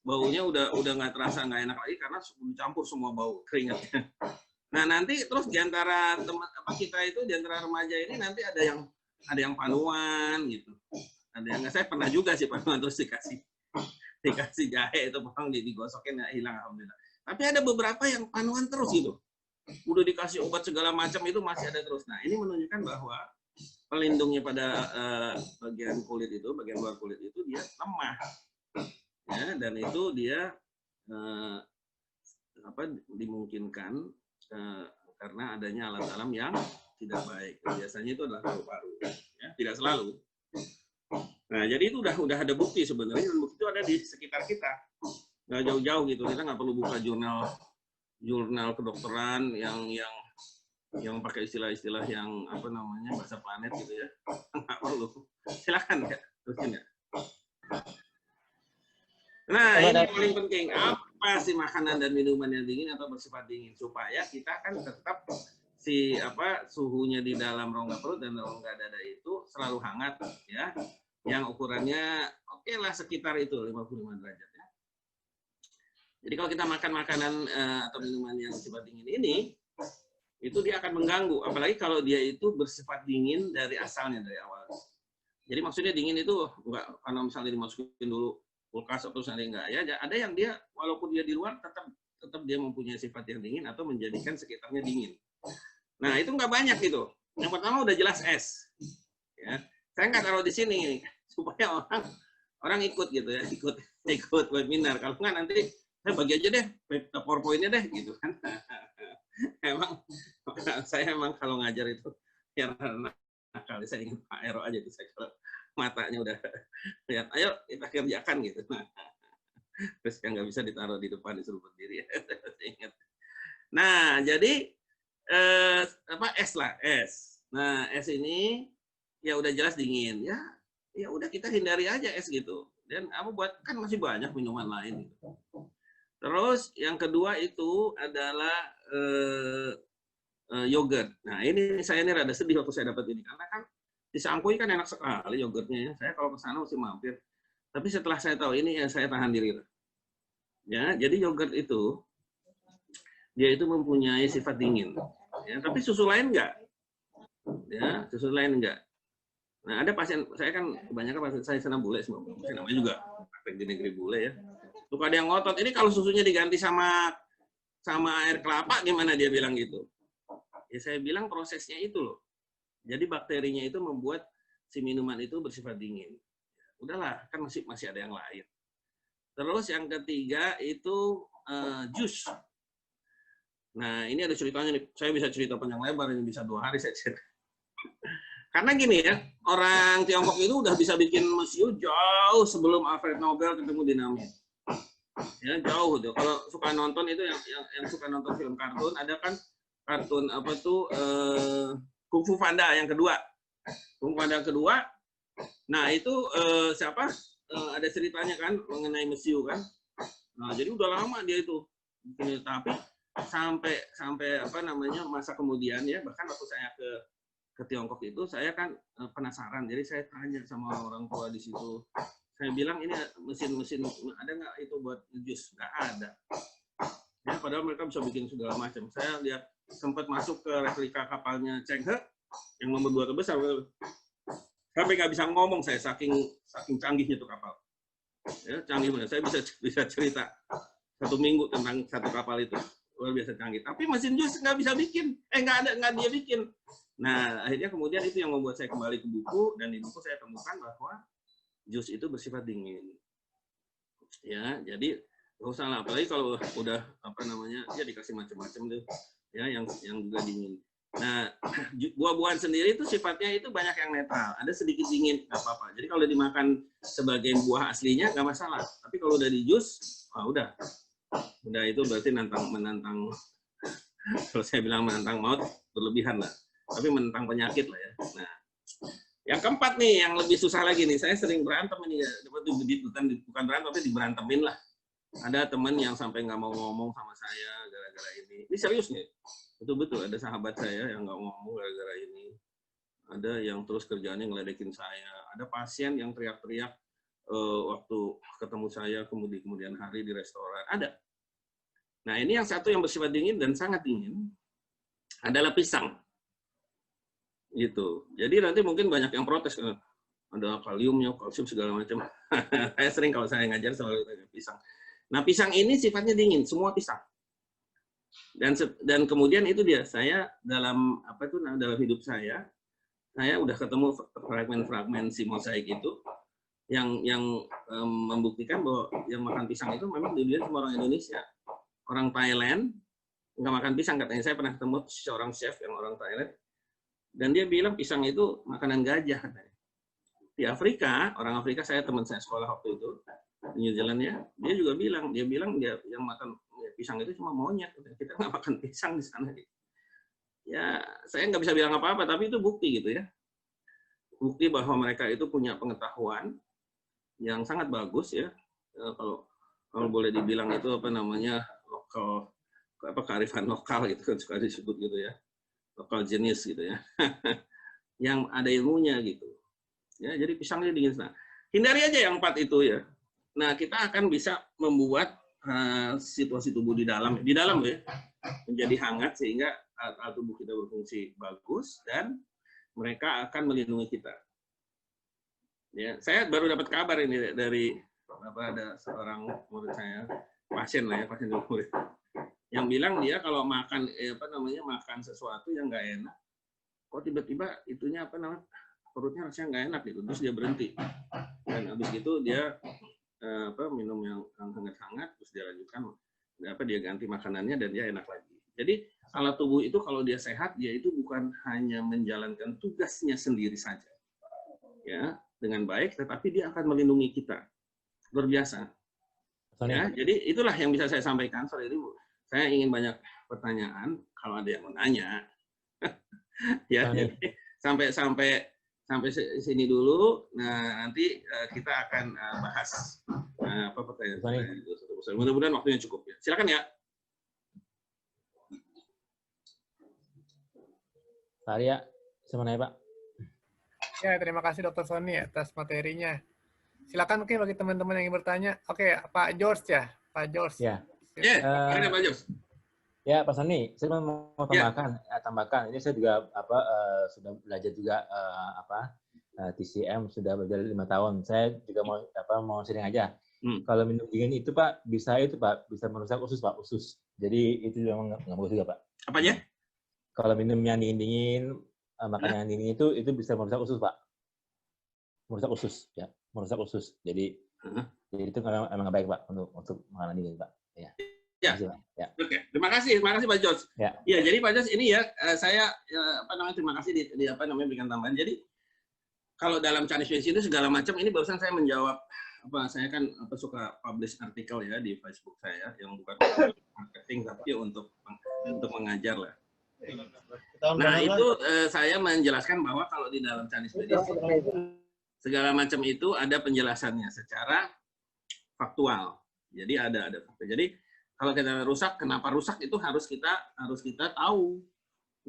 Baunya udah nggak terasa, nggak enak lagi karena dicampur semua bau keringatnya. Nah, nanti terus di antara teman kita itu, di antara remaja ini nanti ada yang panuan gitu. Ada yang saya pernah juga sih panuan, terus dikasih jahe itu potong, digosokin ya hilang alhamdulillah. Tapi ada beberapa yang panuan terus gitu. Udah dikasih obat segala macam itu masih ada terus. Nah, ini menunjukkan bahwa pelindungnya pada bagian kulit itu, bagian luar kulit itu dia lemah. Ya, dan itu dia dimungkinkan karena adanya alat alam yang tidak baik. Biasanya itu adalah paru-paru, ya, tidak selalu. Nah, jadi itu udah ada bukti sebenarnya, dan bukti itu ada di sekitar kita, nggak jauh-jauh gitu. Kita nggak perlu buka jurnal kedokteran yang pakai istilah-istilah yang apa namanya bahasa planet gitu ya, nggak perlu. Silakan ya, terusin ya. Nah, ini yang paling penting, apa sih makanan dan minuman yang dingin atau bersifat dingin, supaya kita kan tetap suhunya di dalam rongga perut dan rongga dada itu selalu hangat ya, yang ukurannya oke lah sekitar itu 55 derajat ya. Jadi kalau kita makan makanan atau minuman yang bersifat dingin ini, itu dia akan mengganggu, apalagi kalau dia itu bersifat dingin dari asalnya, dari awal. Jadi maksudnya dingin itu enggak karena misalnya dimasukin dulu kulkas atau misalnya enggak ya, ada yang dia walaupun dia di luar tetap dia mempunyai sifat yang dingin atau menjadikan sekitarnya dingin. Nah, itu nggak banyak gitu. Yang pertama udah jelas es. Ya. Saya nggak taruh di sini supaya orang ikut gitu ya, ikut webinar. Kalau nggak nanti saya bagi aja deh PowerPoint-nya deh gitu kan. Saya emang kalau ngajar itu ya kali saya ingat Pak Ero aja tuh, saya kalau matanya udah lihat, ayo kita kerjakan gitu. Terus kan nggak bisa ditaruh di depan, disuruh berdiri ya. Ingat. Nah, jadi es. Nah, es ini ya udah jelas dingin ya. Ya udah kita hindari aja es gitu. Dan buat kan masih banyak minuman lain gitu. Terus yang kedua itu adalah yogurt. Nah, ini saya rada sedih waktu saya dapat ini karena kan di Sangkui kan enak sekali yogurtnya ya. Saya kalau ke sana mesti mampir. Tapi setelah saya tahu ini ya saya tahan diri. Ya, jadi yogurt itu dia itu mempunyai sifat dingin. Ya, tapi susu lain enggak. Ya, susu lain enggak. Nah, ada pasien saya kan kebanyakan pasien saya sana bule semua. Namanya juga praktek di negeri bule ya. Tuh ada yang ngotot, ini kalau susunya diganti sama air kelapa gimana, dia bilang gitu. Ya saya bilang prosesnya itu loh. Jadi bakterinya itu membuat si minuman itu bersifat dingin. Udahlah, kan masih ada yang lain. Terus yang ketiga itu jus. Nah, ini ada ceritanya nih. Saya bisa cerita panjang lebar, ini bisa 2 hari saya cerita. Karena gini ya, orang Tiongkok itu udah bisa bikin mesiu jauh sebelum Alfred Nobel ketemu dinamit. Ya, jauh tuh. Kalau suka nonton itu yang suka nonton film kartun, ada kan kartun apa tuh Kung Fu Panda yang kedua. Kung Fu Panda kedua. Nah, itu ada ceritanya kan mengenai mesiu kan. Nah, jadi udah lama dia itu. Tapi sampai apa namanya masa kemudian ya, bahkan waktu saya ke Tiongkok itu saya kan penasaran, jadi saya tanya sama orang tua di situ, saya bilang ini mesin ada nggak itu buat jus? Nggak ada ya, padahal mereka bisa bikin segala macam. Saya lihat sempat masuk ke replika kapalnya Cheng He yang nomor 2 terbesar, Sampai nggak bisa ngomong saya saking canggihnya tuh kapal. Ya, canggih benar. Saya bisa cerita 1 minggu tentang satu kapal itu. Luar biasa canggih. Tapi mesin jus nggak bisa bikin. Nggak dia bikin. Nah, akhirnya kemudian itu yang membuat saya kembali ke buku, dan di buku saya temukan bahwa jus itu bersifat dingin. Ya, jadi nggak usah lah. Apalagi kalau udah ya dikasih macam-macam tuh, ya yang juga dingin. Nah, buah-buahan sendiri itu sifatnya itu banyak yang netral. Ada sedikit dingin, nggak apa-apa. Jadi kalau dimakan sebagai buah aslinya nggak masalah. Tapi kalau udah di jus, udah itu berarti menantang. Kalau saya bilang menantang maut berlebihan lah. Tapi menentang penyakit lah ya. Nah, yang keempat nih, yang lebih susah lagi nih. Saya sering berantem ini ya. Bukan berantem, tapi diberantemin lah. Ada teman yang sampai nggak mau ngomong sama saya gara-gara ini. Ini serius nih. Betul-betul ada sahabat saya yang nggak ngomong gara-gara ini. Ada yang terus kerjaannya ngeledekin saya. Ada pasien yang teriak-teriak waktu ketemu saya kemudian hari di restoran. Ada. Nah, ini yang satu yang bersifat dingin dan sangat dingin adalah pisang. Gitu. Jadi nanti mungkin banyak yang protes, ada kaliumnya, kalsium segala macam. Saya sering kalau saya ngajar selalu tanya pisang. Nah, pisang ini sifatnya dingin, semua pisang. Dan kemudian itu dia, saya dalam dalam hidup saya udah ketemu fragmen-fragmen si mosaik itu yang membuktikan bahwa yang makan pisang itu memang dilihat sama orang Indonesia. Orang Thailand nggak makan pisang, katanya. Saya pernah ketemu seorang chef yang orang Thailand, dan dia bilang pisang itu makanan gajah, katanya. Di Afrika, orang Afrika, teman saya sekolah waktu itu di New Zealand ya, dia juga bilang dia yang makan pisang itu cuma monyet. Kita nggak makan pisang di sana. Ya, saya nggak bisa bilang apa-apa, tapi itu bukti gitu ya. Bukti bahwa mereka itu punya pengetahuan yang sangat bagus ya. Kalau boleh dibilang itu lokal, kearifan lokal gitu kan suka disebut gitu ya. Lokal genius gitu ya. Yang ada ilmunya gitu. Ya, jadi pisangnya dingin. Nah, hindari aja yang 4 itu ya. Nah, kita akan bisa membuat situasi tubuh di dalam ya, menjadi hangat sehingga alat tubuh kita berfungsi bagus dan mereka akan melindungi kita. Ya, saya baru dapat kabar ini dari ada seorang murid saya, pasien murid, yang bilang dia kalau makan makan sesuatu yang nggak enak, kok tiba-tiba itunya perutnya rasanya nggak enak gitu, terus dia berhenti, dan habis itu dia minum yang hangat-hangat, terus dia lanjutkan dia ganti makanannya dan dia enak lagi. Jadi alat tubuh itu kalau dia sehat, dia itu bukan hanya menjalankan tugasnya sendiri saja ya dengan baik, tetapi dia akan melindungi kita. Luar biasa. Ya, jadi itulah yang bisa saya sampaikan sore ini, Bu. Saya ingin banyak pertanyaan kalau ada yang mau nanya. Ya, jadi sampai sini dulu. Nah, nanti kita akan bahas pertanyaan itu. Mudah-mudahan waktunya cukup ya. Silakan ya. Pak Arya, semuanya Pak. Ya, terima kasih Dr. Sony atas materinya. Silakan mungkin bagi teman-teman yang ingin bertanya. Oke, Pak George ya, Pak George. Ya. Ada Pak George. Ya, Pak Sony, saya mau tambahkan. Ini saya juga sudah belajar juga TCM sudah berjalan 5 tahun. Saya juga mau sharing aja. Kalau minum dingin itu Pak, bisa merusak usus Pak, usus. Jadi itu memang nggak bagus juga Pak. Apanya? Kalau minum yang dingin, makan yang dingin itu bisa merusak usus Pak. Merusak usus. Jadi itu memang nggak baik Pak untuk makanan dingin Pak. Ya. Ya. Oke, terima kasih Pak George. Ya, jadi Pak George ini ya saya terima kasih di berikan tambahan. Jadi kalau dalam Chinese medicine itu segala macam, ini barusan saya menjawab saya kan suka publish artikel ya di Facebook saya yang bukan marketing tapi untuk mengajar lah. Nah, itu saya menjelaskan bahwa kalau di dalam Chinese medicine segala macam itu ada penjelasannya secara faktual. Jadi ada. Jadi kalau kita rusak, kenapa rusak itu harus kita tahu.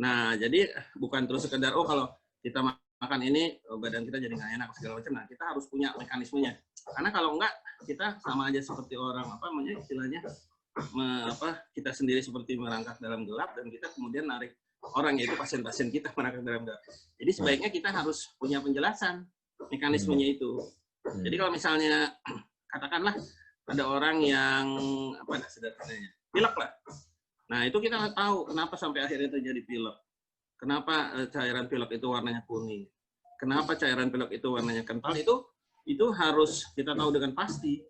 Nah, jadi bukan terus sekedar kalau kita makan ini badan kita jadi nggak enak segala macam. Nah, kita harus punya mekanismenya. Karena kalau enggak, kita sama aja seperti orang istilahnya kita sendiri seperti merangkak dalam gelap dan kita kemudian narik orang, yaitu pasien-pasien kita mereka dalam darah. Jadi sebaiknya kita harus punya penjelasan mekanismenya itu. Jadi kalau misalnya katakanlah ada orang yang sederhananya pilek lah. Nah itu kita nggak tahu kenapa sampai akhirnya terjadi pilek. Kenapa cairan pilek itu warnanya kuning? Kenapa cairan pilek itu warnanya kental? Itu harus kita tahu dengan pasti.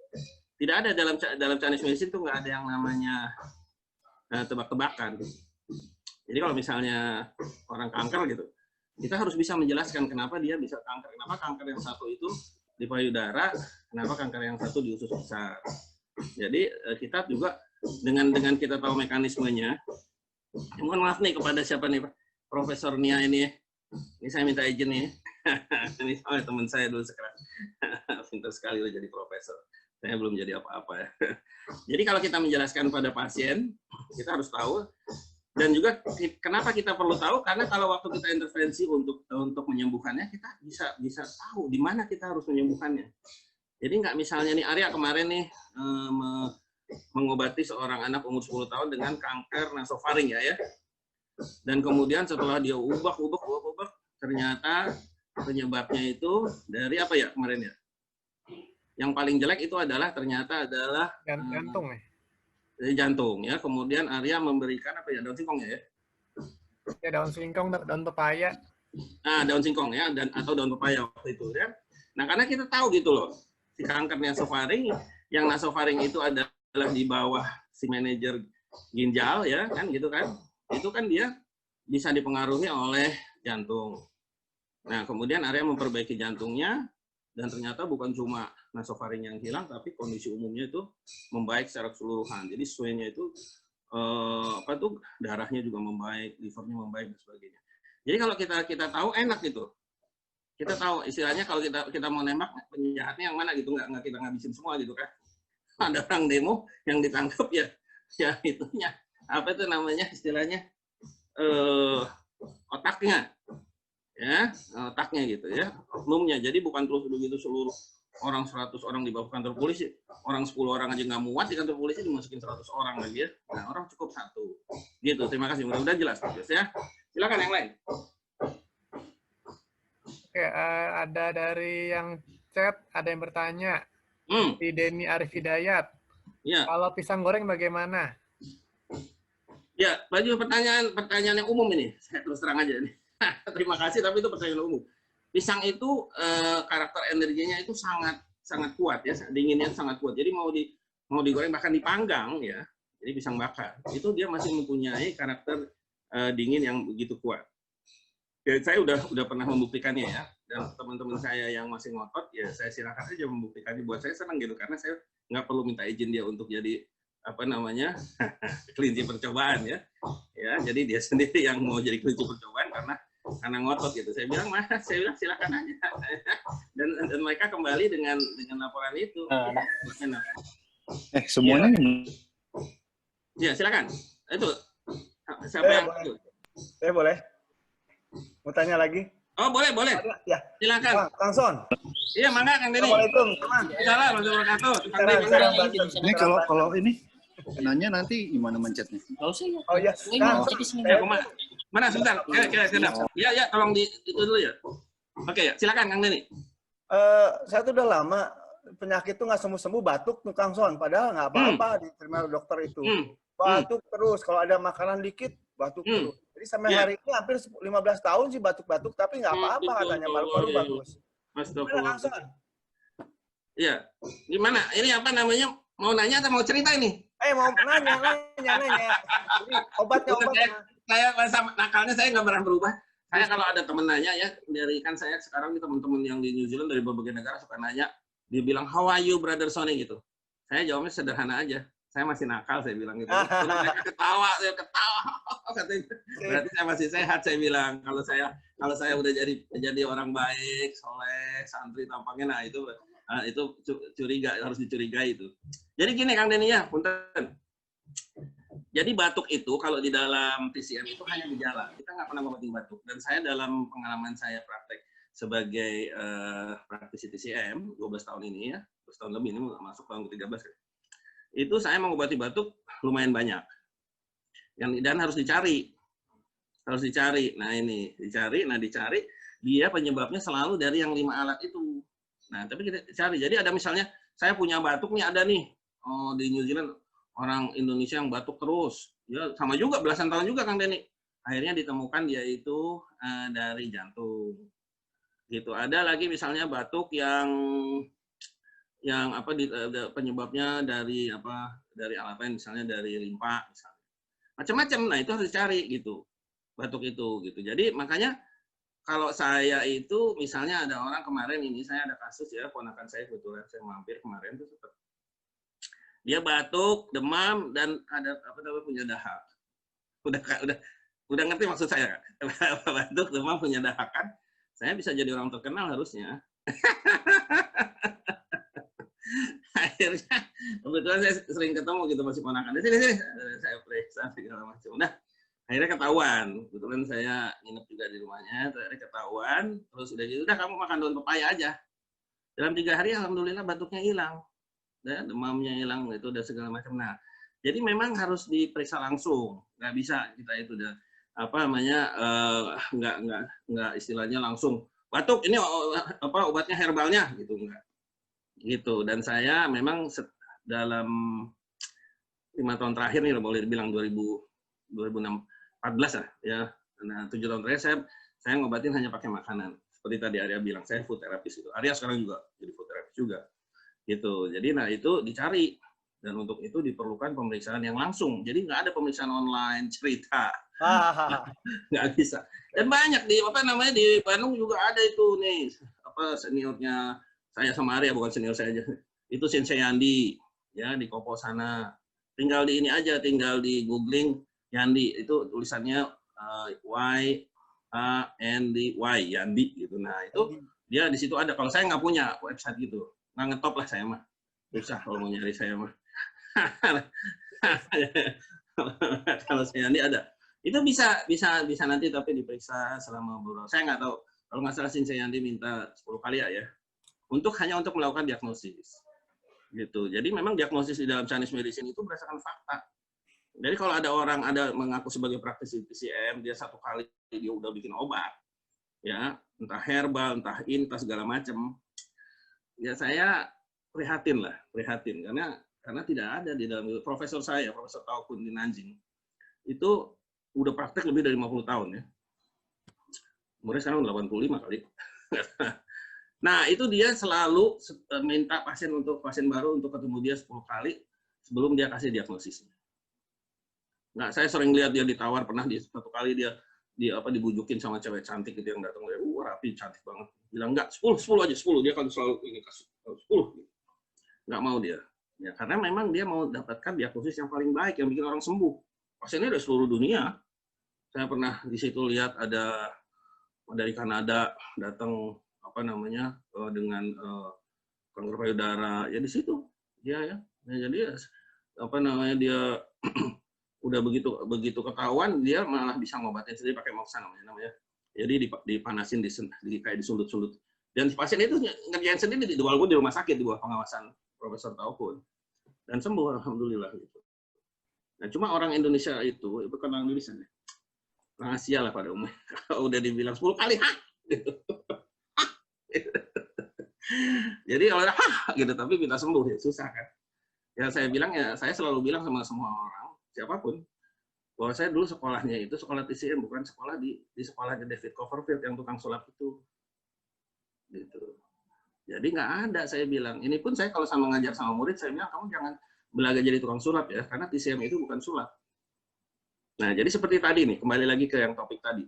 Tidak ada dalam Chinese medicine itu nggak ada yang namanya tebak-tebakan. Jadi kalau misalnya orang kanker gitu, kita harus bisa menjelaskan kenapa dia bisa kanker. Kenapa kanker yang satu itu di payudara, kenapa kanker yang satu di usus besar. Jadi kita juga dengan kita tahu mekanismenya. Mohon maaf nih kepada siapa nih, Profesor Nia ini. Ini saya minta izin nih. Ini teman saya dulu sekarang. Pintar sekali udah jadi profesor. Saya belum jadi apa-apa ya. Jadi kalau kita menjelaskan pada pasien, kita harus tahu. Dan juga kenapa kita perlu tahu? Karena kalau waktu kita intervensi untuk menyembuhkannya, kita bisa tahu di mana kita harus menyembuhkannya. Jadi nggak misalnya nih Arya kemarin nih mengobati seorang anak umur 10 tahun dengan kanker nasofaring ya. Dan kemudian setelah dia ubah, ternyata penyebabnya itu dari apa ya kemarin ya? Yang paling jelek itu ternyata adalah jantung ya. Dari jantung ya. Kemudian Arya memberikan apa ya, daun singkong ya? Ya daun singkong, daun pepaya. Nah, daun singkong ya, atau daun pepaya waktu itu ya. Nah, karena kita tahu gitu loh, si kanker nasofaring, yang nasofaring itu adalah di bawah si manajer ginjal ya, kan gitu kan? Itu kan dia bisa dipengaruhi oleh jantung. Nah, kemudian Arya memperbaiki jantungnya, dan ternyata bukan cuma nasofaring yang hilang, tapi kondisi umumnya itu membaik secara keseluruhan. Jadi swenya itu darahnya juga membaik, livernya membaik dan sebagainya. Jadi kalau kita tahu enak gitu. Kita tahu istilahnya kalau kita mau nembak penjahatnya yang mana gitu, nggak kita ngabisin semua gitu kan. Ada orang demo yang ditangkap ya itunya apa itu namanya istilahnya otaknya. Ya, otaknya gitu ya, oknumnya. Jadi bukan terus begitu seluruh orang 100 orang dibawa ke kantor polisi, orang 10 orang aja nggak muat di kantor polisi dimasukin 100 orang lagi ya. Nah, orang cukup 1. Gitu, terima kasih. Mudah-mudahan jelas ya. Silakan yang lain. Oke, ada dari yang chat, ada yang bertanya. Di Denny Arif Hidayat. Ya. Kalau pisang goreng bagaimana? Ya, baju pertanyaan yang umum ini. Saya terus terang aja nih. Terima kasih, tapi itu pertanyaan umum. Pisang itu karakter energinya itu sangat kuat ya, dinginnya sangat kuat. Jadi mau digoreng bahkan dipanggang ya. Jadi pisang bakar itu dia masih mempunyai karakter dingin yang begitu kuat. Ya, saya udah pernah membuktikannya ya. Dan teman-teman saya yang masih ngotot ya saya silakan aja membuktikannya. Buat saya senang gitu karena saya nggak perlu minta izin dia untuk jadi kelinci percobaan ya. Ya, jadi dia sendiri yang mau jadi kelinci percobaan karena ngotot gitu. Saya bilang silakan aja. Dan mereka kembali dengan laporan itu. Semuanya ya silakan. Itu siapa yang itu? Saya boleh mau tanya lagi? Oh, boleh. Ya. Silakan. Kang Son. Iya, mangga Kang Denny. Assalamualaikum, teman. Assalamualaikum. Ini kalau ini nanya nanti gimana mencetnya? Oh iya. Mana sebentar? Ya, tolong itu dulu ya. Oke, ya. Silakan Kang Denny. Saya tuh udah lama penyakit tuh nggak sembuh-sembuh, batuk tuh Kang Son. Padahal nggak apa-apa diterima dokter itu. Batuk terus. Kalau ada makanan dikit, batuk terus. Jadi sampai hari ini hampir 15 tahun sih batuk-batuk, tapi nggak apa-apa katanya, paru-paru bagus. Gimana Kang Son? Iya. Gimana? Ini apa namanya? Mau nanya atau mau cerita ini? Mau nanya. Jadi obatnya. Saya masa nakalnya saya nggak pernah berubah. Saya kalau ada temen nanya ya, dari kan saya sekarang di teman-teman yang di New Zealand dari berbagai negara suka nanya, dia bilang how are you brother Sony gitu. Saya jawabnya sederhana aja. Saya masih nakal, saya bilang gitu. Mereka ketawa, saya ketawa. Berarti saya masih sehat, saya bilang. Kalau saya udah jadi orang baik, soleh, santri tampangnya, nah itu curiga, harus dicurigai itu. Jadi gini Kang Denny ya, punten. Jadi batuk itu kalau di dalam TCM itu hanya gejala. Kita nggak pernah ngobatin batuk. Dan saya dalam pengalaman saya praktek sebagai praktisi TCM 12 tahun ini ya, 12 tahun lebih ini masuk tahun ke-13 kan. Itu saya mengobati batuk lumayan banyak. Dan harus dicari. Harus dicari. Nah ini dicari, dia penyebabnya selalu dari yang 5 alat itu. Nah tapi kita cari. Jadi ada misalnya saya punya batuk nih, ada nih di New Zealand orang Indonesia yang batuk terus. Ya sama juga belasan tahun juga Kang Denny. Akhirnya ditemukan dia itu dari jantung. Gitu. Ada lagi misalnya batuk yang penyebabnya dari alat lain, misalnya dari limpa misalnya. Macam-macam. Nah itu harus dicari gitu. Batuk itu gitu. Jadi makanya kalau saya itu misalnya ada orang kemarin ini, saya ada kasus ya, ponakan saya kebetulan saya mampir kemarin tuh dia batuk, demam, dan ada punya dahak. Udah ngerti maksud saya kan? Batuk, demam, punya dahak kan? Saya bisa jadi orang terkenal harusnya. Akhirnya kebetulan saya sering ketemu gitu masih ponakan. Sini saya periksa segala macam. Udah akhirnya ketahuan, kebetulan saya nginep juga di rumahnya, akhirnya ketahuan, terus udah gitu, udah kamu makan daun pepaya aja. Dalam 3 hari alhamdulillah batuknya hilang, demamnya hilang, itu udah segala macam. Nah, jadi memang harus diperiksa langsung, nggak bisa kita itu udah nggak istilahnya langsung batuk ini obatnya herbalnya gitu enggak. Gitu. Dan saya memang dalam 5 tahun terakhir nih boleh dibilang 2014 lah ya. Nah, 7 tahun terakhir saya ngobatin hanya pakai makanan. Seperti tadi Arya bilang, saya food therapist itu. Arya sekarang juga jadi food therapist juga. Gitu. Jadi nah itu dicari, dan untuk itu diperlukan pemeriksaan yang langsung. Jadi nggak ada pemeriksaan online cerita. Nggak bisa. Dan banyak di Bandung juga ada itu nih, seniornya saya sama Arya, bukan senior saya aja. Itu Sensei Yandi ya di Kopo sana. Tinggal di ini aja, tinggal di googling Yandi, itu tulisannya Y-A-N-D-Y, Yandi gitu. Nah itu dia di situ ada. Kalau saya nggak punya website gitu, nggak ngetop lah saya mah. Susah kalau mau nyari saya mah. Kalau saya Yandi ada. Itu bisa nanti tapi diperiksa selama beberapa. Saya nggak tahu. Kalau nggak salah Sensei Yandi minta 10 kali ya. Hanya untuk melakukan diagnosis. Gitu. Jadi memang diagnosis di dalam Chinese medicine itu berdasarkan fakta. Jadi kalau ada orang mengaku sebagai praktisi TCM, dia 1 kali dia udah bikin obat, ya entah herbal, entah segala macam, ya saya prihatin karena tidak ada di dalam. Profesor Taokun di Nanjing itu udah praktek lebih dari 50 tahun ya. Umurnya sekarang 85 kali. Nah, itu dia selalu minta pasien baru untuk ketemu dia 10 kali sebelum dia kasih diagnosisnya. Nah, saya sering lihat dia ditawar, pernah di 1 kali dia dibujukin sama cewek cantik gitu yang datang, rapi, cantik banget. Bilang enggak, 10 aja, 10. Dia kan selalu ini kasih 10. Enggak mau dia. Ya, karena memang dia mau dapatkan diagnosis yang paling baik, yang bikin orang sembuh. Pasiennya dari seluruh dunia. Saya pernah di situ lihat ada dari Kanada datang dengan kanker payudara, ya di situ dia ya. Jadi dia udah begitu ketahuan, dia malah bisa ngobatin sendiri pakai moksa namanya. Jadi dipanasin kayak disulut-sulut. Dan pasien itu ngerjain sendiri walaupun di rumah sakit di bawah pengawasan Profesor Taokun. Dan sembuh alhamdulillah gitu. Nah, cuma orang Indonesia itu bukan orang Indonesia nih. Rahasia lah pada umumnya. Kalau udah dibilang 10 kali, gitu. Jadi kalau gitu tapi minta sembuh ya susah kan. Ya saya selalu bilang sama semua orang, siapapun, bahwa saya dulu sekolahnya itu sekolah TCM, bukan sekolah di sekolahnya David Copperfield yang tukang sulap itu. Gitu. Jadi nggak ada, saya bilang. Ini pun saya kalau sama ngajar sama murid, saya bilang kamu jangan belajar jadi tukang sulap ya, karena TCM itu bukan sulap. Nah, jadi seperti tadi nih, kembali lagi ke yang topik tadi.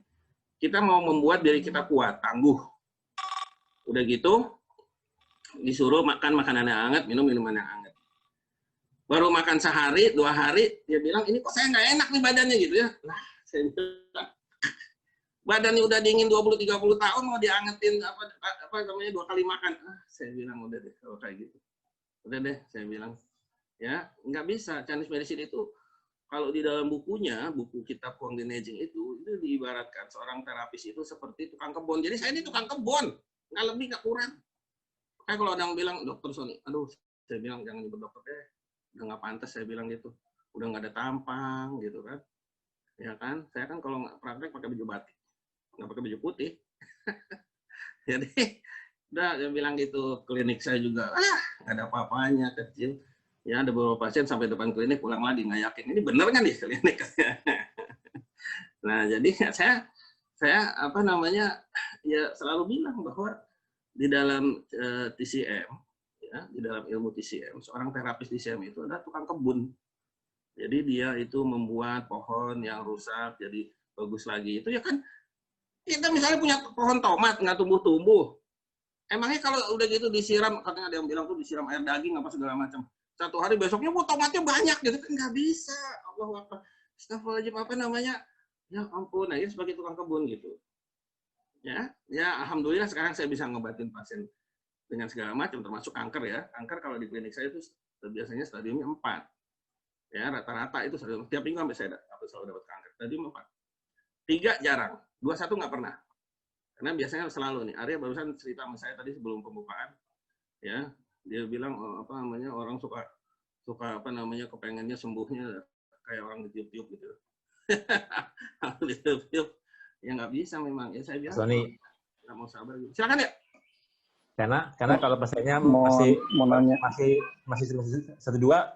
Kita mau membuat diri kita kuat, tangguh. Udah gitu, disuruh makan makanan yang hangat, minum minuman yang hangat. Baru makan sehari, 2 hari, dia bilang, ini kok saya nggak enak nih badannya gitu ya. Nah, saya bilang, badannya udah dingin 20-30 tahun, mau diangetin 2 kali makan. Saya bilang, udah deh, kalau kayak gitu. Udah deh, saya bilang. Ya, nggak bisa. Chinese medicine itu, kalau di dalam bukunya, buku kitab Huang Din Nejing itu diibaratkan seorang terapis itu seperti tukang kebun. Jadi saya ini tukang kebun, nggak lebih, nggak kurang. Kayak kalau ada yang bilang, dokter Sony, aduh, saya bilang jangan nyebut dokter deh. Udah nggak pantas saya bilang gitu, udah nggak ada tampang gitu kan, Ya kan? Saya kan kalau nggak praktek pakai baju batik, nggak pakai baju putih. Jadi udah dia bilang gitu, klinik saya juga nggak ada apa-apanya, kecil. Ya ada beberapa pasien sampai depan klinik pulang lagi nggak yakin ini bener kan di klinik. Nah jadi saya apa namanya ya selalu bilang bahwa di dalam TCM, ya, di dalam ilmu TCM, seorang terapis TCM itu adalah tukang kebun. Jadi dia itu membuat pohon yang rusak jadi bagus lagi. Itu ya kan kita misalnya punya pohon tomat nggak tumbuh-tumbuh. Emangnya kalau udah gitu disiram, katanya ada yang bilang tuh disiram air daging apa segala macam. Satu hari besoknya tomatnya banyak gitu kan nggak bisa. Allah Akbar. Astagfirullahaladzim apa namanya? Ya ampun, nah ini sebagai tukang kebun gitu. Ya alhamdulillah sekarang saya bisa ngobatin pasien dengan segala macam termasuk kanker ya. Kanker kalau di klinik saya itu biasanya stadiumnya 4. Ya rata-rata itu tiap minggu sampai saya selalu dapat kanker. Stadium 4. 3 jarang, 21 nggak pernah. Karena biasanya selalu nih. Arya barusan cerita sama saya tadi sebelum pembukaan. Ya, dia bilang apa namanya orang suka apa namanya kepengennya sembuhnya kayak orang ditiup-tiup gitu. Ditiup-tiup. Ya nggak bisa memang. Ya saya bilang nggak mau sabar gitu. Silakan ya. Karena kalau pasiennya masih 1-2,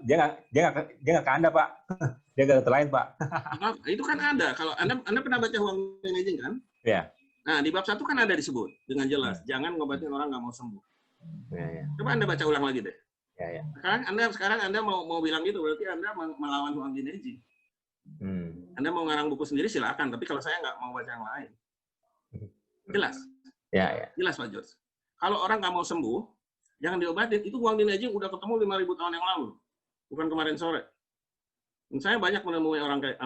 dia nggak ke Anda, Pak. Dia ke dokter lain, Pak. Nah, itu kan ada. Kalau Anda pernah baca Huang Managing kan? Iya. Nah, di bab 1 kan ada disebut dengan jelas, jangan ngobatin orang nggak mau sembuh. Ya. Coba Anda baca ulang lagi deh. Ya. Sekarang Anda mau bilang gitu, berarti Anda melawan Huang Managing. Anda mau ngarang buku sendiri silakan, tapi kalau saya nggak mau baca yang lain. Jelas? Ya. Jelas, Pak George. Kalau orang nggak mau sembuh, jangan diobatin. Itu Huang Managing udah ketemu 5.000 tahun yang lalu, bukan kemarin sore. Dan saya banyak menemui orang kayak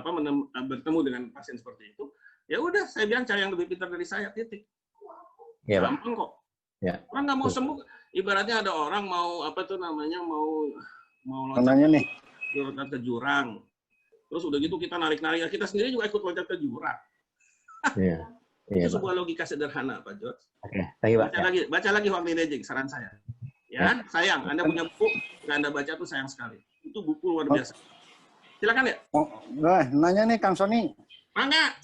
bertemu dengan pasien seperti itu. Ya udah, saya bilang cari yang lebih pintar dari saya, titik. Ya, gampang kok. Ya. Orang nggak mau sembuh, ibaratnya ada orang mau apa tuh namanya mau loncat ke jurang. Terus udah gitu kita narik-narik, kita sendiri juga ikut loncat ke jurang. Iya. Itu sebuah logika sederhana, Pak George. Oke, thank you, Pak. Baca lagi Huang Managing, saran saya. Ya, sayang. Anda punya buku, nggak Anda baca tuh sayang sekali. Itu buku luar biasa. Silakan ya. Nanya nih Kang Sony. Mangga.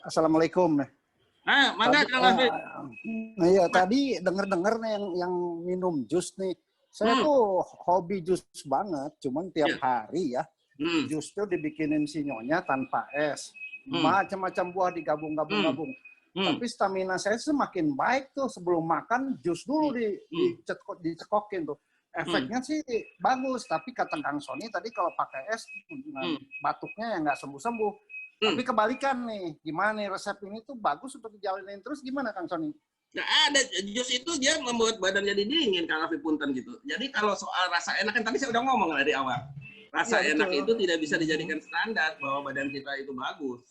Assalamualaikum. Mangga Kang Hafid. Iya, tadi denger nih yang minum jus nih. Saya tuh hobi jus banget, cuman tiap hari ya. Jus tuh dibikinin si nyonya tanpa es. Macam-macam buah digabung-gabung. Tapi stamina saya semakin baik tuh sebelum makan jus dulu dicekokin tuh. Efeknya sih bagus, tapi kata Kang Sony tadi kalau pakai es batuknya ya nggak sembuh-sembuh. Tapi kebalikan nih, gimana nih resep ini tuh bagus untuk dijalanin terus gimana Kang Sony? Nggak ada, jus itu dia membuat badan jadi dingin Kang Hafid punten gitu. Jadi kalau soal rasa enak kan tadi saya udah ngomong dari awal. Rasa enak itu tidak bisa dijadikan standar bahwa badan kita itu bagus.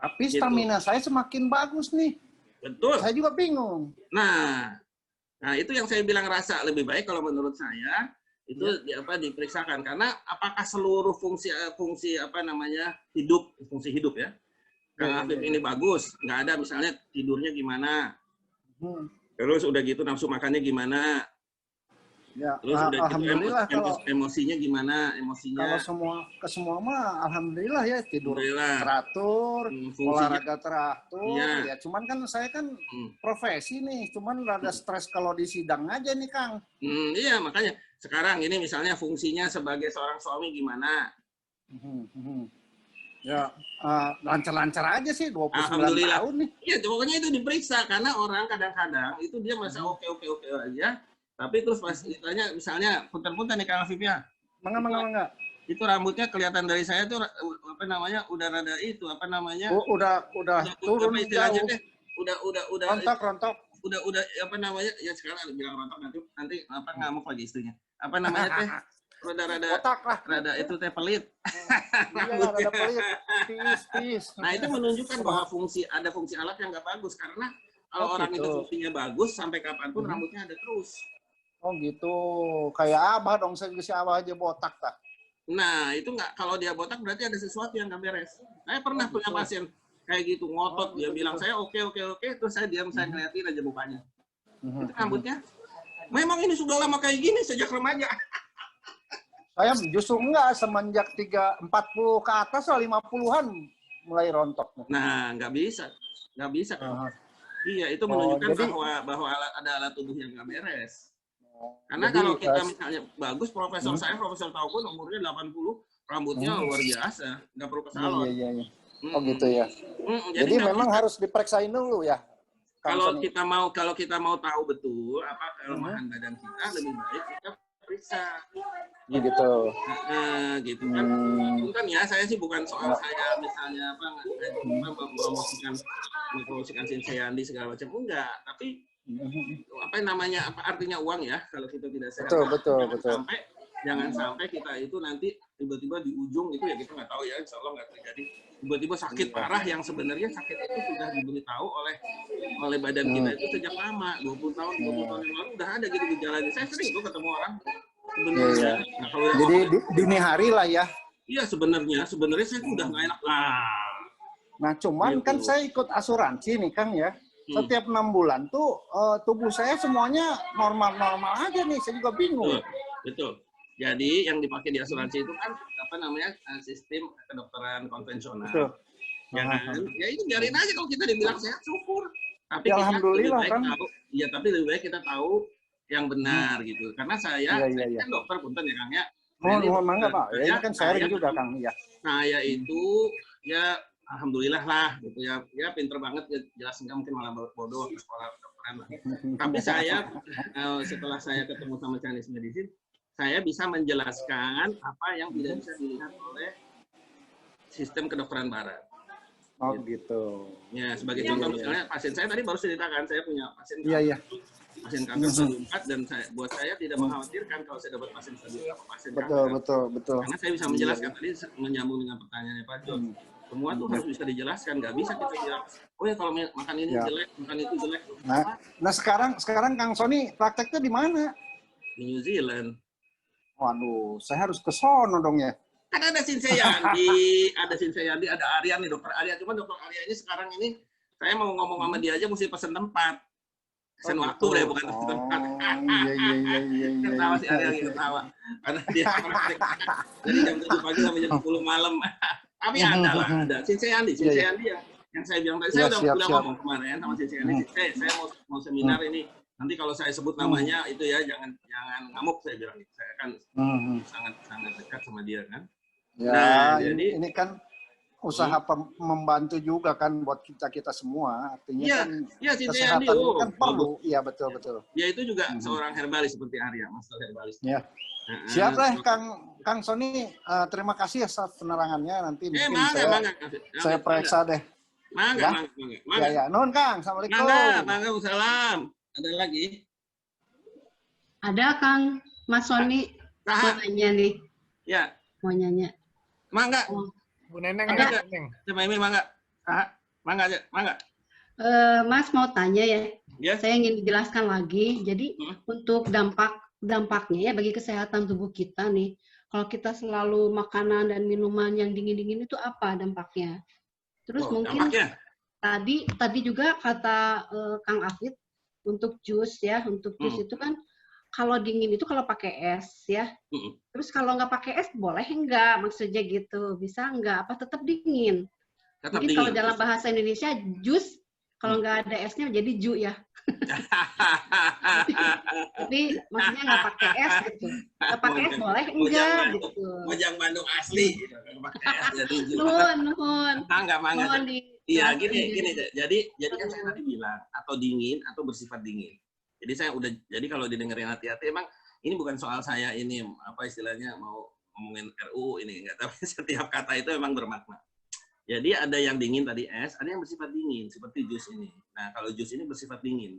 Tapi stamina saya semakin bagus nih. Betul. Saya juga bingung. Nah, itu yang saya bilang rasa lebih baik kalau menurut saya itu diperiksakan karena apakah seluruh fungsi apa namanya fungsi hidup ya. Kang Hafid ini bagus, nggak ada misalnya tidurnya gimana. Terus udah gitu nafsu makannya gimana. Ya, terus udah alhamdulillah gitu, emosinya gimana? Emosinya kalau semua mah alhamdulillah ya tidur teratur, olahraga teratur. Ya cuman kan saya kan profesi nih, cuman rada stres kalau di sidang aja nih Kang. Iya makanya sekarang ini misalnya fungsinya sebagai seorang suami gimana? Ya lancar-lancar aja sih 29 tahun nih. Iya pokoknya itu diperiksa karena orang kadang-kadang itu dia merasa oke aja. Tapi terus pas ditanya misalnya punten-punten nih Kang Hafid ya. Mangga. Itu rambutnya kelihatan dari saya tuh apa namanya udah rada itu apa namanya? Udah turun jauh. Udah rontok. Udah apa namanya? Ya sekarang bilang rontok nanti apa ngamuk lagi istrinya. Apa namanya teh? Rada otak lah. Rada itu teh pelit. Iya, rada pelit. Tis. Nah, itu menunjukkan bahwa ada fungsi alat yang nggak bagus karena kalau orang itu fungsinya bagus sampai kapanpun rambutnya ada terus. Oh gitu, kayak Abah dong, saya si Abah aja botak tak. Nah itu nggak, kalau dia botak berarti ada sesuatu yang nggak beres. Saya pernah punya pasien kayak gitu ngotot, dia bilang saya oke, terus saya diam, saya ngeliatin aja mukanya. Itu rambutnya, memang ini sudah lama kayak gini sejak remaja. Saya justru enggak, semenjak 40 ke atas lah, 50-an mulai rontok. Nah, nggak bisa kan? Iya, itu menunjukkan jadi, bahwa ada alat tubuh yang nggak beres. Karena jadi, kalau kita misalnya bagus, saya Profesor Taugun umurnya 80, rambutnya luar biasa, nggak perlu ke salon. Iya. Oh gitu ya. Jadi memang harus diperiksain dulu ya. Kalau kita mau tahu betul apa kelemahan badan kita, lebih baik kita periksa. Gitu. Gitu kan. Itu kan ya, saya sih bukan soal saya misalnya mempromosikan Shinsei segala macam, enggak. Tapi apa artinya uang ya kalau kita tidak sehat. Betul. Jangan sampai kita itu nanti tiba-tiba di ujung itu ya kita nggak tahu ya, insya Allah nggak terjadi. Tiba-tiba sakit parah yang sebenarnya sakit itu sudah diberitahu oleh badan kita itu sejak lama, 20 tahun yang lalu udah ada gitu gejalanya. Saya sering tuh ketemu orang sebenarnya. Nah, jadi dini hari lah ya. Iya sebenarnya saya udah nggak enak lah. Nah cuman gitu. Kan saya ikut asuransi nih Kang ya. Setiap 6 bulan tuh tubuh saya semuanya normal-normal aja nih. Saya juga bingung. Betul. Jadi yang dipakai di asuransi itu kan apa namanya sistem kedokteran konvensional. Betul. Ya kan? Ya itu biarin aja kalau kita dibilang sehat, syukur. Tapi ya, kita alhamdulillah kan. Tapi lebih baik kita tahu yang benar gitu. Karena saya kan dokter punten ya Kang ya. Mohon mangga Pak. Ya, ini kan sharing juga Kang ya. Saya itu ya alhamdulillah lah gitu ya. Ya pinter banget jelasin, nggak mungkin malah bodoh ke sekolah kedokteran. Tapi saya setelah saya ketemu sama Chinese Medicine, saya bisa menjelaskan apa yang tidak bisa dilihat oleh sistem kedokteran barat. Oh gitu. Ya sebagai contoh misalnya pasien saya tadi baru ceritakan, saya punya pasien pasien kanker stadium 4 dan buat saya tidak mengkhawatirkan kalau saya dapat pasien stadium 4 pasien kanker. Betul. Karena saya bisa menjelaskan tadi menyambung dengan pertanyaannya Pak John. Semua tuh harus bisa dijelaskan, nggak bisa kita bilang, oh ya kalau makan ini jelek, makan itu jelek. Nah sekarang Kang Sony prakteknya di mana? Di New Zealand. Waduh, saya harus ke sono dong ya. Kan ada Shinsei Yandi, ada Arya nih, dokter Arya. Cuma dokter Arya ini sekarang ini, saya mau ngomong sama dia aja mesti pesen tempat. Pesen waktu deh, bukan pesen tempat. Iya. Ketawa si Arya lagi ketawa. Karena dia dari jam 7 pagi sampai jam 10 malam. Tapi ada. Shinsei Yandi yang saya bilang tadi, saya udah ngomong kemarin sama Shinsei Yandi. Saya mau seminar ini. Nanti kalau saya sebut namanya itu ya jangan ngamuk, saya bilang. Saya kan sangat dekat sama dia kan. Ya, nah, jadi ini kan usaha membantu juga kan buat kita semua. Artinya kan kesehatan kan perlu. Iya betul. Ya itu juga seorang herbalis seperti Arya, master herbalis. Ya. Siap deh Kang Sony, terima kasih atas penerangannya. Nanti mungkin saya periksa deh. Mangga. Ya. Nuhun Kang, assalamualaikum. Mangga, salam. Ada lagi? Ada Kang, Mas Sony mau nanya nih. Ya. Mau nanya. Mangga. Bu Neneng. Coba ini Mangga. Mangga. Mas mau tanya ya. Yes. Saya ingin dijelaskan lagi. Jadi untuk dampaknya ya bagi kesehatan tubuh kita nih. Kalau kita selalu makanan dan minuman yang dingin-dingin itu apa dampaknya? Terus mungkin dampaknya? tadi juga kata Kang Afid, untuk jus ya, itu kan kalau dingin itu kalau pakai es ya. Terus kalau nggak pakai es boleh nggak? Maksudnya gitu, bisa nggak? Apa tetap dingin? Mungkin dingin. Kalau dalam bahasa Indonesia jus, kalau nggak ada esnya jadi ju ya. Tapi maksudnya nggak pakai es gitu. Nggak pakai es boleh enggak gitu. Mojang Bandung asli. Pakai es jadi ju. Nuhun. Mangga. Iya, gini. Jadi kan saya tadi bilang atau dingin atau bersifat dingin. Jadi kalau didengerin hati-hati, emang ini bukan soal saya ini apa istilahnya mau ngomongin RUU ini enggak, tapi setiap kata itu memang bermakna. Jadi ada yang dingin tadi es, ada yang bersifat dingin seperti jus ini. Nah, kalau jus ini bersifat dingin.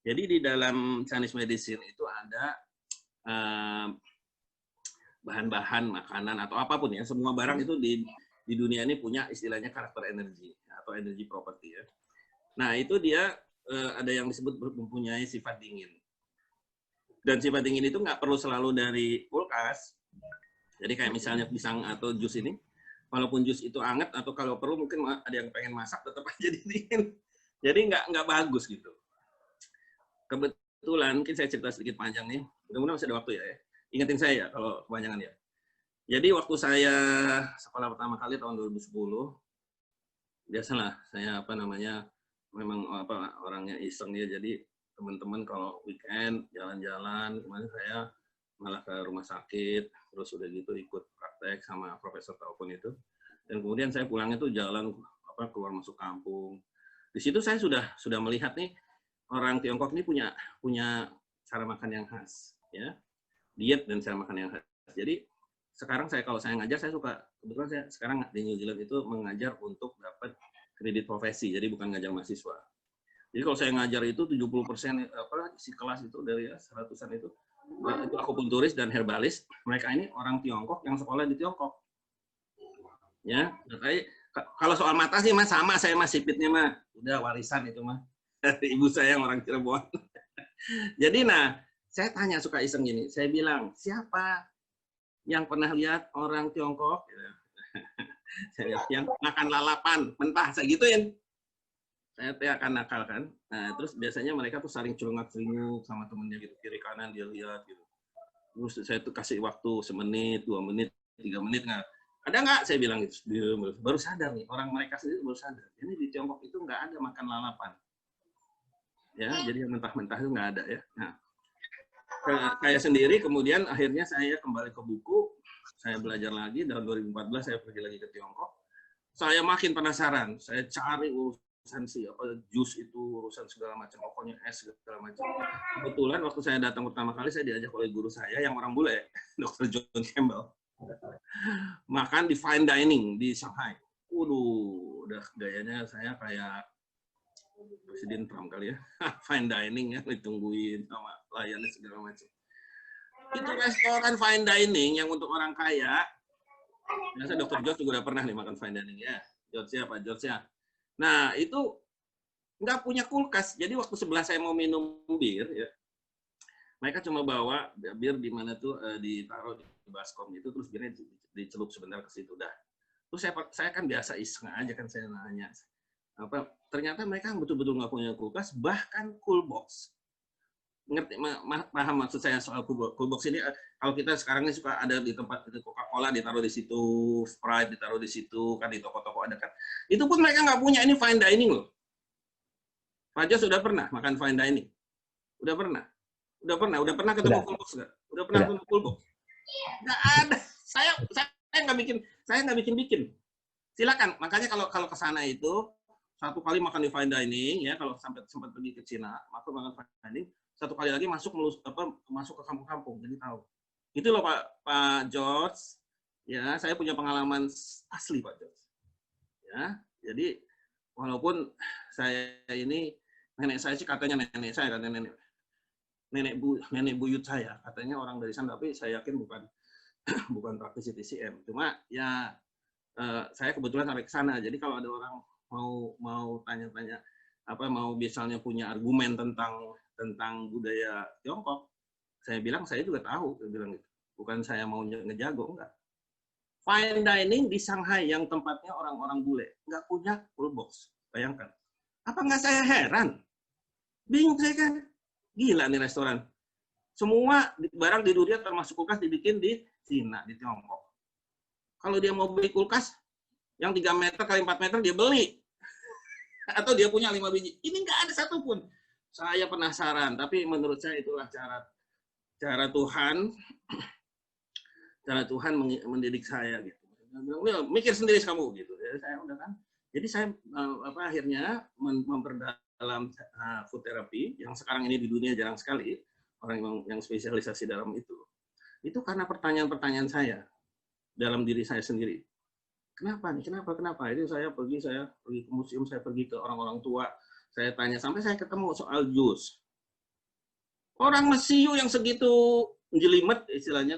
Jadi di dalam Chinese medicine itu ada bahan-bahan makanan atau apapun ya, semua barang itu di dunia ini punya istilahnya karakter energi atau energy property ya. Nah itu dia ada yang disebut mempunyai sifat dingin. Dan sifat dingin itu nggak perlu selalu dari kulkas. Jadi kayak misalnya pisang atau jus ini, walaupun jus itu anget atau kalau perlu mungkin ada yang pengen masak tetap aja dingin. Jadi nggak bagus gitu. Kebetulan mungkin saya cerita sedikit panjang nih. Mudah-mudahan masih ada waktu ya. Ingetin saya ya kalau kebanyakan ya. Jadi waktu saya sekolah pertama kali tahun 2010, biasalah saya memang orangnya iseng ya. Jadi teman-teman kalau weekend jalan-jalan, kemarin saya malah ke rumah sakit, terus udah gitu ikut praktek sama Profesor Taufun itu. Dan kemudian saya pulangnya tuh jalan keluar masuk kampung. Di situ saya sudah melihat nih orang Tiongkok ini punya cara makan yang khas, ya, diet dan cara makan yang khas. Jadi sekarang kalau saya ngajar, saya suka, kebetulan saya sekarang di New Zealand itu mengajar untuk dapat kredit profesi, jadi bukan ngajar mahasiswa. Jadi kalau saya ngajar itu 70% isi kelas itu dari 100-an itu akupunturis dan herbalis. Mereka ini orang Tiongkok yang sekolah di Tiongkok. Ya, kalau soal mata sih mas sama, saya mas sipitnya mah udah warisan itu mah dari ibu saya yang orang Cirebon. Jadi saya tanya suka iseng gini, saya bilang siapa yang pernah lihat orang Tiongkok saya lihat yang makan lalapan mentah, saya gituin. Saya akan nakal kan. Nah, terus biasanya mereka tuh saling celungak-celunguk sama temennya gitu, kiri kanan dia lihat gitu. Terus saya tuh kasih waktu 1 menit, 2 menit, 3 menit nggak. Ada nggak? Saya bilang gitu. Baru sadar nih, orang mereka sendiri baru sadar. Ini di Tiongkok itu nggak ada makan lalapan. Ya, jadi yang mentah-mentah itu nggak ada ya. Nah, saya sendiri kemudian akhirnya saya kembali ke buku, saya belajar lagi, tahun 2014 saya pergi lagi ke Tiongkok. Saya makin penasaran, saya cari urusan jus itu, urusan segala macam, pokoknya es segala macam. Kebetulan waktu saya datang pertama kali saya diajak oleh guru saya yang orang bule, Dr. John Campbell, makan di fine dining di Shanghai. Waduh, udah gayanya saya kayak Presiden Trump kali ya, fine dining ya, ditungguin sama layannya segala macam. Itu restoran fine dining yang untuk orang kaya. Biasa Dr. George juga udah pernah nih makan fine dining ya. George ya, Pak George ya. Nah, itu nggak punya kulkas. Jadi waktu sebelah saya mau minum bir, ya, mereka cuma bawa bir di mana tuh ditaruh di baskom itu, terus birnya dicelup sebentar ke situ dah. Terus saya kan biasa iseng aja kan saya nanya. Ternyata mereka betul-betul nggak punya kulkas, bahkan cool box. Ngerti, paham maksud saya soal cool box ini? Kalau kita sekarang ini suka ada di tempat Coca-Cola ditaruh di situ, Sprite ditaruh di situ, kan di toko-toko ada kan. Itu pun mereka nggak punya, ini fine dining loh. Pak Jos sudah pernah makan fine dining? Udah pernah ketemu cool box nggak? Udah pernah ketemu cool box? Nggak ada. Saya nggak bikin. Silakan. Makanya kalau ke sana itu 1 kali makan di fine dining ya, kalau sempat pergi ke Cina, makan fine dining, 1 kali lagi masuk ke kampung-kampung, jadi tahu. Itu loh Pak George, ya saya punya pengalaman asli Pak George. Ya, jadi walaupun saya ini nenek saya sih katanya nenek saya kan nenek buyut saya katanya orang dari sana, tapi saya yakin bukan praktisi TCM. Cuma ya saya kebetulan sampai ke sana, jadi kalau ada orang mau tanya-tanya mau misalnya punya argumen tentang budaya Tiongkok, saya bilang saya juga tahu, saya bilang gitu. Bukan saya mau ngejago, enggak. Fine dining di Shanghai yang tempatnya orang-orang bule, nggak punya full box. Bayangkan. Apa nggak saya heran? Bingung saya kan. Gila nih restoran. Semua barang di dunia termasuk kulkas dibikin di Cina, di Tiongkok. Kalau dia mau beli kulkas yang 3 meter kali 4 meter dia beli. Atau dia punya 5 biji. Ini nggak ada satupun. Saya penasaran, tapi menurut saya itulah cara Tuhan mendidik saya gitu. Mikir sendiri kamu gitu. Jadi saya udah kan. Jadi saya akhirnya memperdalam food therapy yang sekarang ini di dunia jarang sekali orang yang spesialisasi dalam itu. Itu karena pertanyaan-pertanyaan saya dalam diri saya sendiri. Kenapa nih? Kenapa? Itu saya pergi ke museum, saya pergi ke orang-orang tua, saya tanya sampai saya ketemu soal jus. Orang Mesiu yang segitu jelimet istilahnya,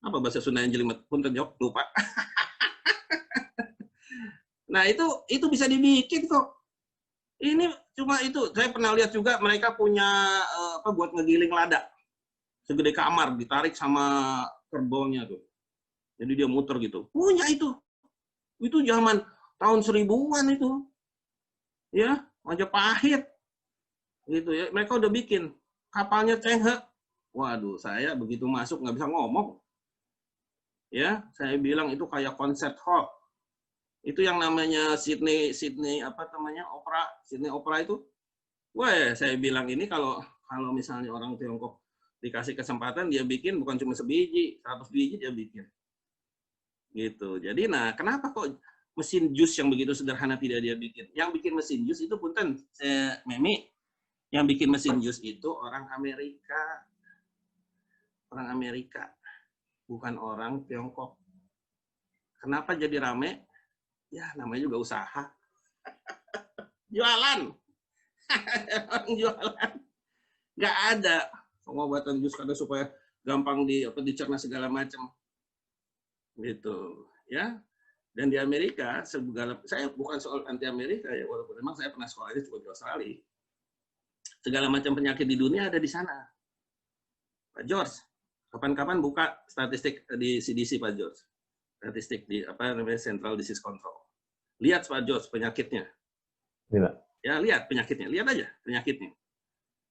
apa bahasa Sunda yang jelimet? Punten jawab lupa. Nah itu bisa dibikin kok. Ini cuma itu. Saya pernah lihat juga mereka punya buat ngegiling lada segede kamar, ditarik sama kerbaunya tuh. Jadi dia muter gitu. Punya itu. Itu zaman tahun 1000-an itu. Ya, Majapahit. Gitu ya. Mereka udah bikin kapalnya Cheng He. Waduh, saya begitu masuk nggak bisa ngomong. Ya, saya bilang itu kayak concert hall. Itu yang namanya Sydney apa namanya Sydney Opera itu. Wah, saya bilang ini kalau misalnya orang Tiongkok dikasih kesempatan dia bikin bukan cuma sebiji, 100 biji dia bikin. Gitu. Jadi kenapa kok mesin jus yang begitu sederhana tidak dia bikin? Yang bikin mesin jus itu punten, Memi, yang bikin mesin jus itu orang Amerika. Orang Amerika, bukan orang Tiongkok. Kenapa jadi rame? Ya, namanya juga usaha. Jualan. Orang jualan. Nggak ada pengobatan jus karena supaya gampang dicerna segala macam. Gitu, ya. Dan di Amerika, saya bukan soal anti Amerika ya, walaupun memang saya pernah sekolahnya cuma di Australia. Segala macam penyakit di dunia ada di sana. Pak George, kapan-kapan buka statistik di CDC Pak George. Statistik di Central Disease Control. Lihat Pak George penyakitnya. Iya. Ya, lihat penyakitnya. Lihat aja penyakitnya.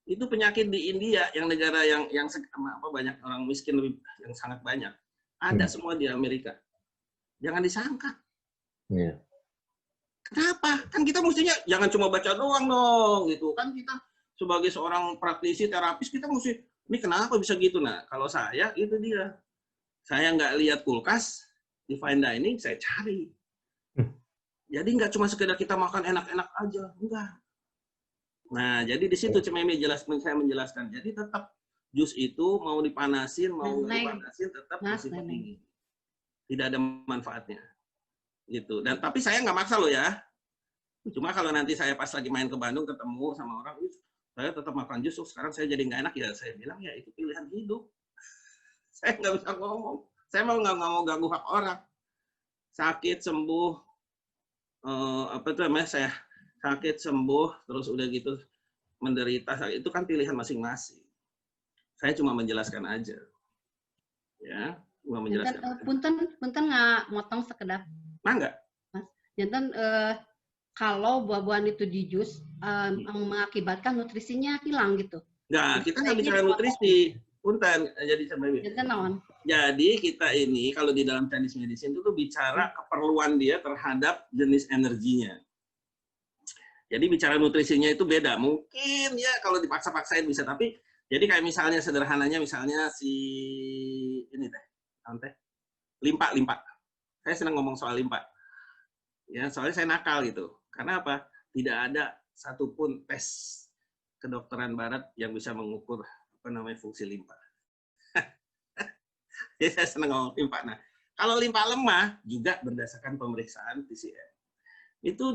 Itu penyakit di India yang negara yang banyak orang miskin yang sangat banyak. Ada semua di Amerika. Jangan disangka. Iya. Kenapa? Kan kita mestinya jangan cuma baca doang dong gitu. Kan kita sebagai seorang praktisi terapis kita mesti ini kenapa bisa gitu? Nah, kalau saya itu dia. Saya nggak lihat kulkas di fine dining, saya cari. Jadi nggak cuma sekedar kita makan enak-enak aja, enggak. Nah, jadi di situ saya menjelaskan. Jadi tetap jus itu mau dipanasin, mau nggak dipanasin, tetap bersifat tinggi. Tidak ada manfaatnya. Gitu. Dan tapi saya nggak maksa loh ya. Cuma kalau nanti saya pas lagi main ke Bandung ketemu sama orang, saya tetap makan jus, sekarang saya jadi nggak enak ya. Saya bilang ya itu pilihan hidup. Saya nggak bisa ngomong. Saya mau nggak mau ganggu hak orang. Sakit sembuh, saya sakit sembuh, terus udah gitu menderita, itu kan pilihan masing-masing. Saya cuma menjelaskan aja, ya, cuma menjelaskan. Punten nggak motong sekedap. Mangga. Mas, jantan kalau buah-buahan itu di jus mengakibatkan nutrisinya hilang gitu. Nggak, kita nggak bicara nutrisi. Punten, jadi Jadi kita ini kalau di dalam Chinese medicine itu tuh bicara keperluan dia terhadap jenis energinya. Jadi bicara nutrisinya itu beda. Mungkin ya kalau dipaksa-paksain bisa, tapi jadi kayak misalnya sederhananya misalnya ini teh, limpa. Saya senang ngomong soal limpa. Ya, soalnya saya nakal gitu. Karena apa? Tidak ada satupun tes kedokteran barat yang bisa mengukur fungsi limpa. Jadi saya senang ngomong limpa. Nah, kalau limpa lemah juga berdasarkan pemeriksaan TCM. Itu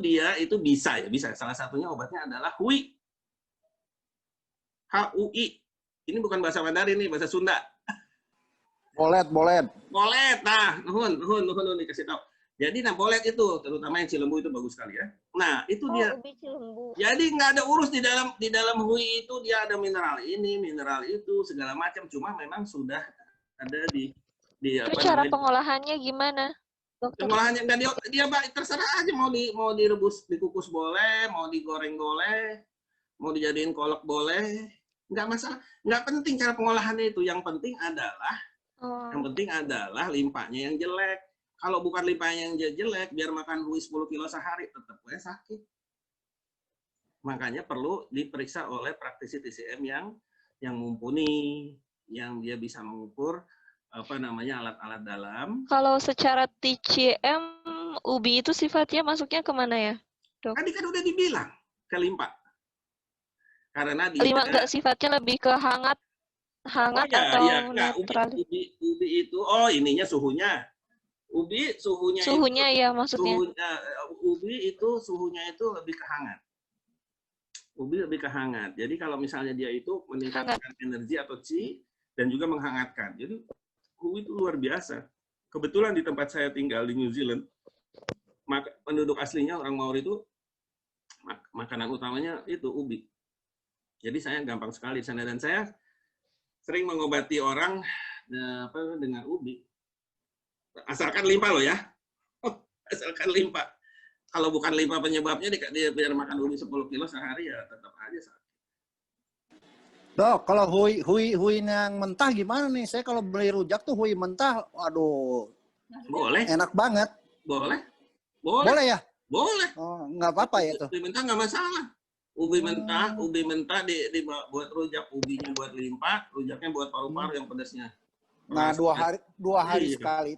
bisa. Salah satunya obatnya adalah HUI. HUI. Ini bukan bahasa Mandarin nih, bahasa Sunda. Bolet. Nah, nuhun dikasih tahu. Jadi bolet itu, terutama yang Cilembu itu bagus sekali ya. Nah, itu dia. Jadi nggak ada urus di dalam HUI itu dia ada mineral ini, mineral itu, segala macam. Cuma memang sudah ada di cara pengolahannya gimana, dokter? Pengolahannya dan dia terserah aja mau direbus, dikukus boleh, mau digoreng boleh, mau dijadiin kolak boleh, nggak masalah. Nggak penting cara pengolahannya itu. Yang penting adalah limpanya yang jelek. Kalau bukan limpanya yang jelek, biar makan HUI 10 kilo sehari, tetap sakit. Makanya perlu diperiksa oleh praktisi TCM yang mumpuni, yang dia bisa mengukur alat-alat dalam. Kalau secara TCM, ubi itu sifatnya masuknya kemana ya, dok? Tadi kan udah dibilang, ke limpa. Karena limpa nggak sifatnya lebih ke hangat atau netral? Ubi itu, ininya suhunya. Ubi suhunya ya maksudnya. Ubi itu suhunya itu lebih ke hangat. Ubi lebih ke hangat. Jadi kalau misalnya dia itu meningkatkan energi atau qi dan juga menghangatkan. Jadi ubi itu luar biasa. Kebetulan di tempat saya tinggal di New Zealand, penduduk aslinya orang Maori itu makanan utamanya itu ubi. Jadi saya gampang sekali di sana dan saya sering mengobati orang dengan ubi. Asalkan limpa loh ya. Asalkan limpa. Kalau bukan limpa penyebabnya dia biar makan ubi 10 kilo sehari ya tetap aja sakit. Dok, kalau hui yang mentah gimana nih? Saya kalau beli rujak tuh hui mentah, aduh. Boleh. Enak banget. Boleh. Boleh ya? Boleh. Oh, nggak apa-apa ya tuh. Ubi mentah nggak masalah. Ubi mentah buat rujak, ubinya buat limpa, rujaknya buat paru-paru yang pedasnya. Nah, dua hari sekali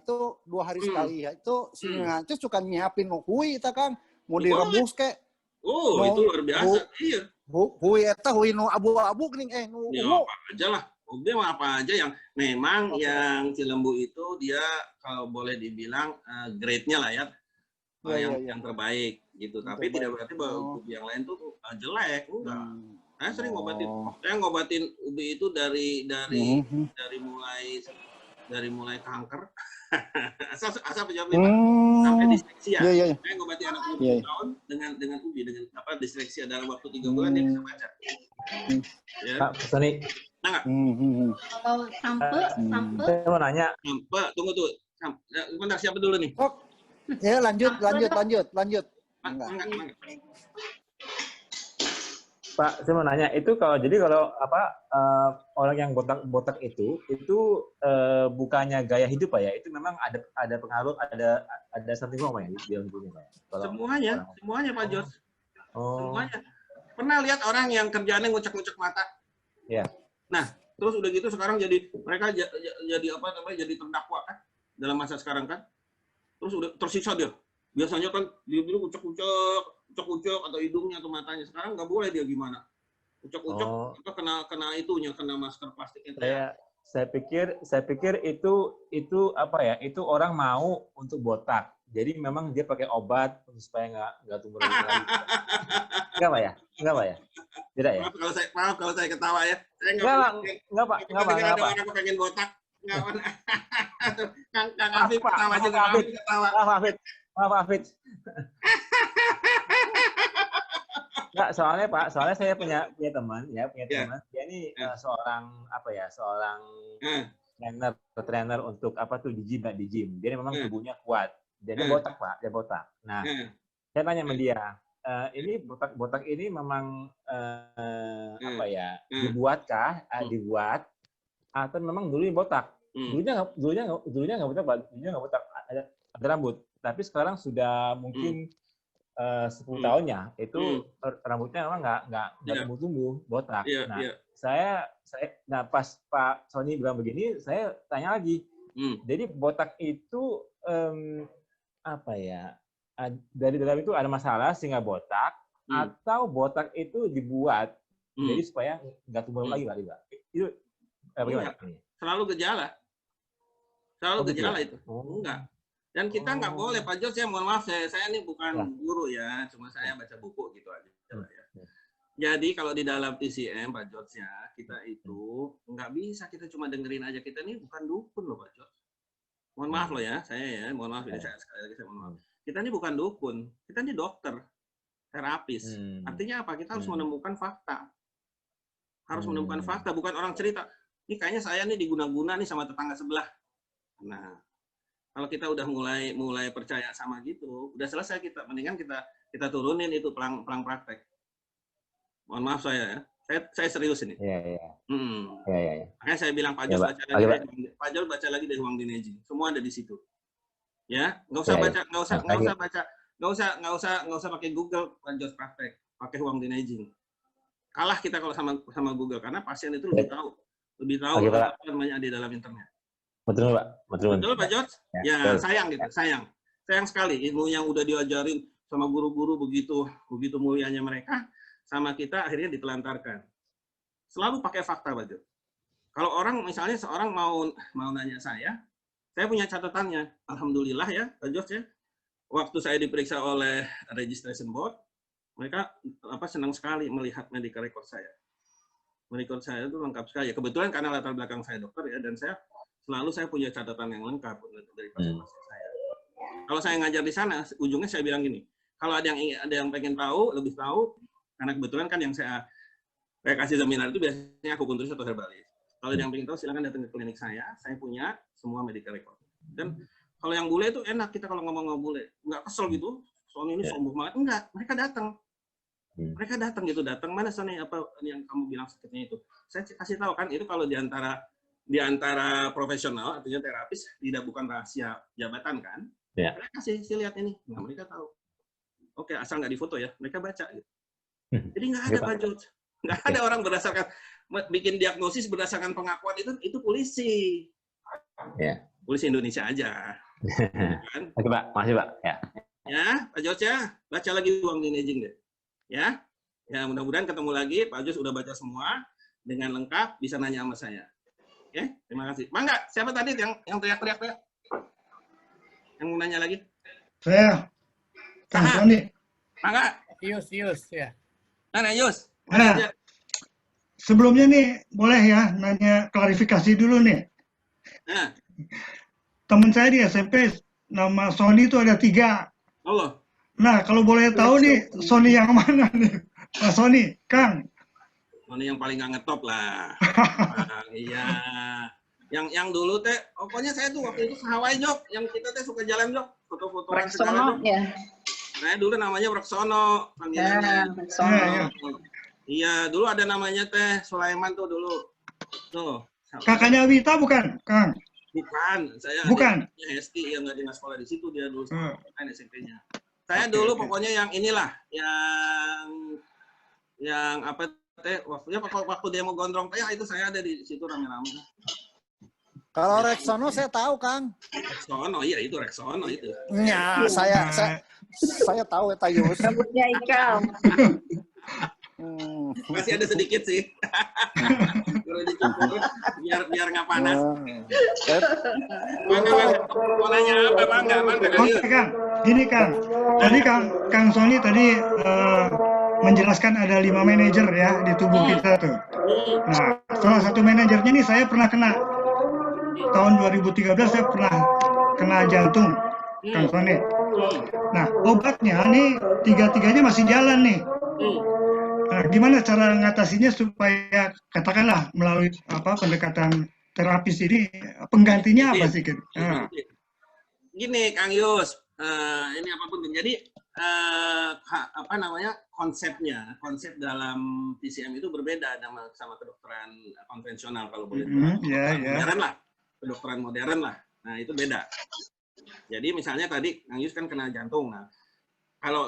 sekali ya itu si Ngancus suka nyiapin hui kita Kang, mau direbus kek. Oh, itu luar biasa. Iya. Hui eta hui nu abu-abu geuning nu ya, apa aja lah. Ubi mah apa aja yang memang yang Cilembu itu dia kalau boleh dibilang grade-nya lah ya. Yang terbaik gitu. Tapi tidak berarti bahwa ubi yang lain tuh jelek, enggak. Saya sering ngobatin ubi itu dari mulai kanker. asal penyebab sampai disleksia. Saya ngobati anak 20 tahun dengan ubi, dengan disleksia dalam waktu 3 bulan dia bisa baca. Ya. Pak Sony. Nah, kalau sampe. Saya mau nanya. Sampe, tunggu tuh. Bentar, siapa dulu nih? Ya, lanjut. Enggak. Pak, saya mau nanya itu kalau orang yang botak itu bukannya gaya hidup Pak ya? Itu memang ada pengaruh, ada something wrong Pak ya di dalam tubuhnya Pak? Semuanya Pak Jos. Semuanya. Pernah lihat orang yang kerjaannya ngucek-ngucek mata? Iya. Nah, terus udah gitu sekarang mereka jadi jadi terdakwa kan dalam masa sekarang kan? Terus udah tersiksa dia. Biasanya kan dia dulu ucek-ucek atau hidungnya atau matanya. Sekarang nggak boleh dia gimana. Ucek-ucek atau kena masker plastik itu. Saya pikir itu apa ya? Itu orang mau untuk botak. Jadi memang dia pakai obat supaya nggak tumbuh lagi. Enggak Pak ya? Tidak ya? Maaf kalau saya ketawa ya. Saya enggak Pak. Orang pengen botak. Kang Afif ketawa juga. Maaf Afif. Enggak, soalnya saya punya teman. Dia ini seorang trainer untuk di gym. Dia memang tubuhnya kuat. Dia botak Pak, dia botak. Nah, saya tanya sama dia, ini botak ini memang dibuat atau memang dulunya botak? Dulunya nggak botak Pak, dulunya nggak botak, ada rambut. Tapi sekarang sudah mungkin 10 tahunnya itu rambutnya memang nggak tumbuh botak. Nah, pas Pak Sony bilang begini, saya tanya lagi. Jadi botak itu dari dalam itu ada masalah sehingga botak atau botak itu dibuat jadi supaya nggak tumbuh lagi Pak? Itu bagaimana? Selalu gejala itu. Enggak. Dan kita nggak boleh, Pak Jos, saya mohon maaf, saya ini bukan guru ya, cuma saya baca buku gitu aja. Jadi kalau di dalam TCM, Pak Jos ya, kita itu nggak bisa kita cuma dengerin aja. Kita ini bukan dukun loh, Pak Jos. Mohon maaf loh ya, mohon maaf, saya sekali lagi saya mohon maaf. Kita ini bukan dukun, kita ini dokter, terapis. Artinya apa? Kita harus menemukan fakta. Menemukan fakta, bukan orang cerita. Ini kayaknya saya nih diguna-guna nih sama tetangga sebelah. Nah, kalau kita udah mulai percaya sama gitu, udah selesai mendingan kita turunin itu pelang praktek. Mohon maaf saya serius ini. Iya. Makanya saya bilang Pak Jos baca lagi dari Huang Dinejing. Semua ada di situ. Ya, nggak usah pakai Google Pak Jos praktek, pakai Huang Dinejing. Kalah kita kalau sama Google karena pasien itu lebih tahu apa namanya di dalam internet. Betul Pak Jos? Ya, sayang sekali ilmu yang udah diajarin sama guru-guru begitu mulianya mereka sama kita akhirnya ditelantarkan. Selalu pakai fakta, Pak Jos. Kalau misalnya seorang mau nanya saya punya catatannya. Alhamdulillah ya, Pak Jos ya. Waktu saya diperiksa oleh Registration Board, mereka senang sekali melihat medical record saya. Medical saya itu lengkap sekali. Kebetulan karena latar belakang saya dokter ya, dan saya punya catatan yang lengkap dari pasien-pasien saya. Kalau saya ngajar di sana, ujungnya saya bilang gini, kalau ada yang pengen tahu, lebih tahu, karena kebetulan kan yang saya kasih seminar itu biasanya akupunturis atau herbalis. Kalau ada yang pengen tahu, silakan datang ke klinik saya punya semua medical record. Dan kalau yang bule itu enak kita kalau ngomong bule, nggak kesel gitu, soalnya ini sombong banget, enggak, mereka datang. Mereka datang gitu, mana Sony apa yang kamu bilang sakitnya itu. Saya kasih tahu kan itu kalau di antara profesional artinya terapis tidak bukan rahasia jabatan kan. Ya. Mereka kasih lihat ini. Nah, mereka tahu. Oke, asal nggak difoto ya, mereka baca gitu. Jadi nggak ada Pak Jod. Nggak ada orang berdasarkan bikin diagnosis berdasarkan pengakuan itu polisi. Ya. Polisi Indonesia aja. Kan? Oke Pak, makasih Pak. Ya. Ya, Pak Jos ya, baca lagi uang dinaging deh. Ya, mudah-mudahan ketemu lagi. Pak Jos udah baca semua dengan lengkap, bisa nanya sama saya. Oke, terima kasih. Mangga, siapa tadi yang teriak-teriak? Yang mau nanya lagi? Saya, Kang Sony. Mangga. Yus ya. Mana Yus? Nah, sebelumnya nih, boleh ya nanya klarifikasi dulu nih. Nah. Teman saya di SMP, nama Sony itu ada 3. Allah. Nah, kalau boleh tahu nih, Sony yang mana nih? Pak Sony, Kang. Sony yang paling nggak ngetop lah. Iya. Yang dulu teh, pokoknya saya tuh waktu itu ke Hawaii Jok, yang kita teh suka jalan Jok, foto-fotoan segala Jok. Ya. Nah, dulu namanya Reksono, panggilannya. Iya, dulu ada namanya teh Sulaiman tuh dulu. Tuh. Kakaknya Wita bukan, Kang? Bukan, saya bukan. HSI yang nggak sekolah di situ, dia dulu kan SMP-nya. Saya dulu pokoknya yang inilah, yang apa teh waktu dia mau gondrong teh itu saya ada di situ rame-rame. Kalau Reksono saya tahu, Kang. Reksono, iya itu Reksono itu. Ya, saya tahu ya Yus. Rambutnya Ikal. Masih ada sedikit sih. Kalau dicukur biar nggak panas. Mau nanya apa, Mangga? Oke, Kang. Gini, Kang. Tadi Kang Sony tadi menjelaskan ada 5 manajer ya di tubuh kita tuh. Nah, salah satu manajernya nih saya pernah kena. Tahun 2013 saya pernah kena jantung, Kang Sony. Nah, obatnya nih 3-3-nya masih jalan nih. Nah, gimana cara ngatasinya supaya katakanlah melalui pendekatan terapis ini penggantinya apa sih? Gini, Kang Yus, ini apapun jadi konsep dalam TCM itu berbeda sama kedokteran konvensional kalau boleh modern lah, kedokteran modern lah. Nah itu beda. Jadi misalnya tadi Kang Yus kan kena jantung. Nah kalau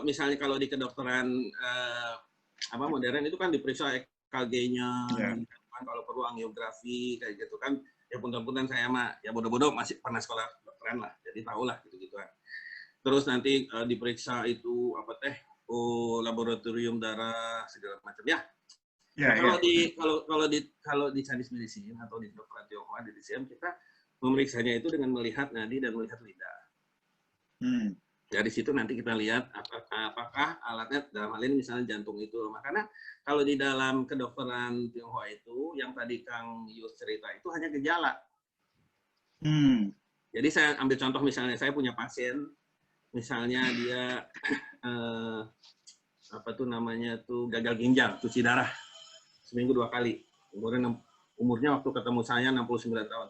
di kedokteran modern itu kan diperiksa EKG-nya, kalau perlu angiografi kayak gitu kan. Ya punten-punten saya mah ya bodoh-bodoh masih pernah sekolah kedokteran lah, jadi tahulah gitu-gituan. Terus nanti diperiksa itu laboratorium darah segala macam ya. Kalau di Chinese medicine atau di kedokteran Tionghoa di DCM kita memeriksanya itu dengan melihat nadi dan melihat lidah. Dari situ nanti kita lihat apakah alatnya dalam hal ini misalnya jantung itu. Makanya kalau di dalam kedokteran Tionghoa itu yang tadi Kang Yus cerita itu hanya gejala. Jadi saya ambil contoh misalnya saya punya pasien, misalnya dia gagal ginjal, cuci darah seminggu 2 kali. Umurnya waktu ketemu saya 69 tahun.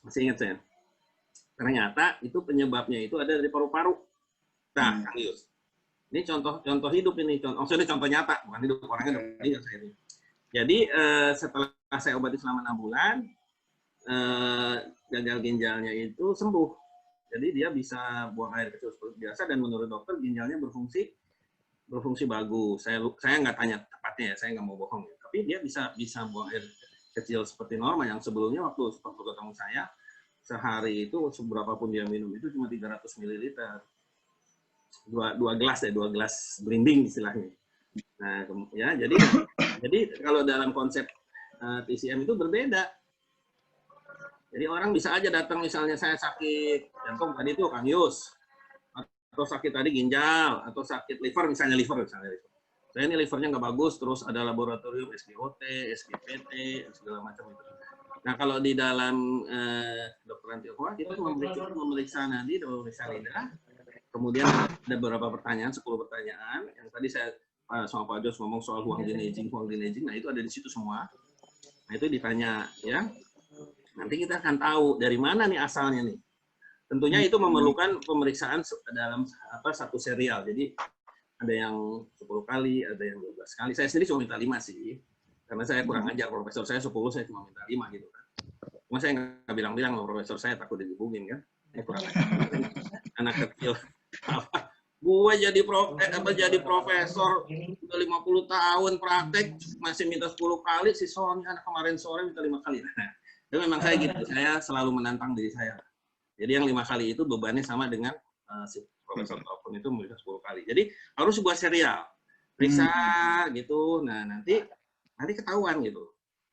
Masih ingat saya. Ternyata itu penyebabnya itu ada dari paru-paru. Nah, Kang Yus, ini contoh hidup ini, contoh nyata, bukan hidup orangnya udah meninggal saya ini. Jadi setelah saya obati selama 6 bulan, gagal ginjalnya itu sembuh. Jadi dia bisa buang air kecil seperti biasa dan menurut dokter ginjalnya berfungsi bagus. Saya nggak tanya tepatnya ya, saya nggak mau bohong ya. Tapi dia bisa buang air kecil seperti normal yang sebelumnya waktu ketemu saya sehari itu seberapapun dia minum itu cuma 300 ml. 2 gelas blending istilahnya. Nah, ya jadi kalau dalam konsep TCM itu berbeda. Jadi orang bisa aja datang misalnya saya sakit jantung tadi itu Kang Yus, atau sakit tadi ginjal, atau sakit liver misalnya liver. Saya ini livernya nggak bagus, terus ada laboratorium SGOT, SGPT, segala macam itu. Nah kalau di dalam kedokteran Tionghoa kita memeriksa nadi dan memeriksa lidah, kemudian ada beberapa pertanyaan, 10 pertanyaan yang tadi saya sama Pak Jos ngomong soal huang dinaging, nah itu ada di situ semua. Nah itu ditanya ya. Nanti kita akan tahu dari mana nih asalnya nih. Tentunya itu memerlukan pemeriksaan dalam satu serial. Jadi ada yang 10 kali, ada yang 12 kali. Saya sendiri cuma minta 5 sih. Karena saya kurang ajar, profesor saya 10, saya cuma minta 5 gitu kan. Cuma saya nggak bilang-bilang sama profesor saya, takut dihubungin kan. Kurang ajar. Anak kecil. Gua jadi profesor udah 50 tahun praktek masih minta 10 kali, si Sony anak kemarin sore minta 5 kali. Itu memang saya gitu, saya selalu menantang diri saya. Jadi yang 5 kali itu bebannya sama dengan si profesor Taufun itu minta 10 kali. Jadi harus sebuah serial. Periksa gitu. Nah, nanti ketahuan gitu.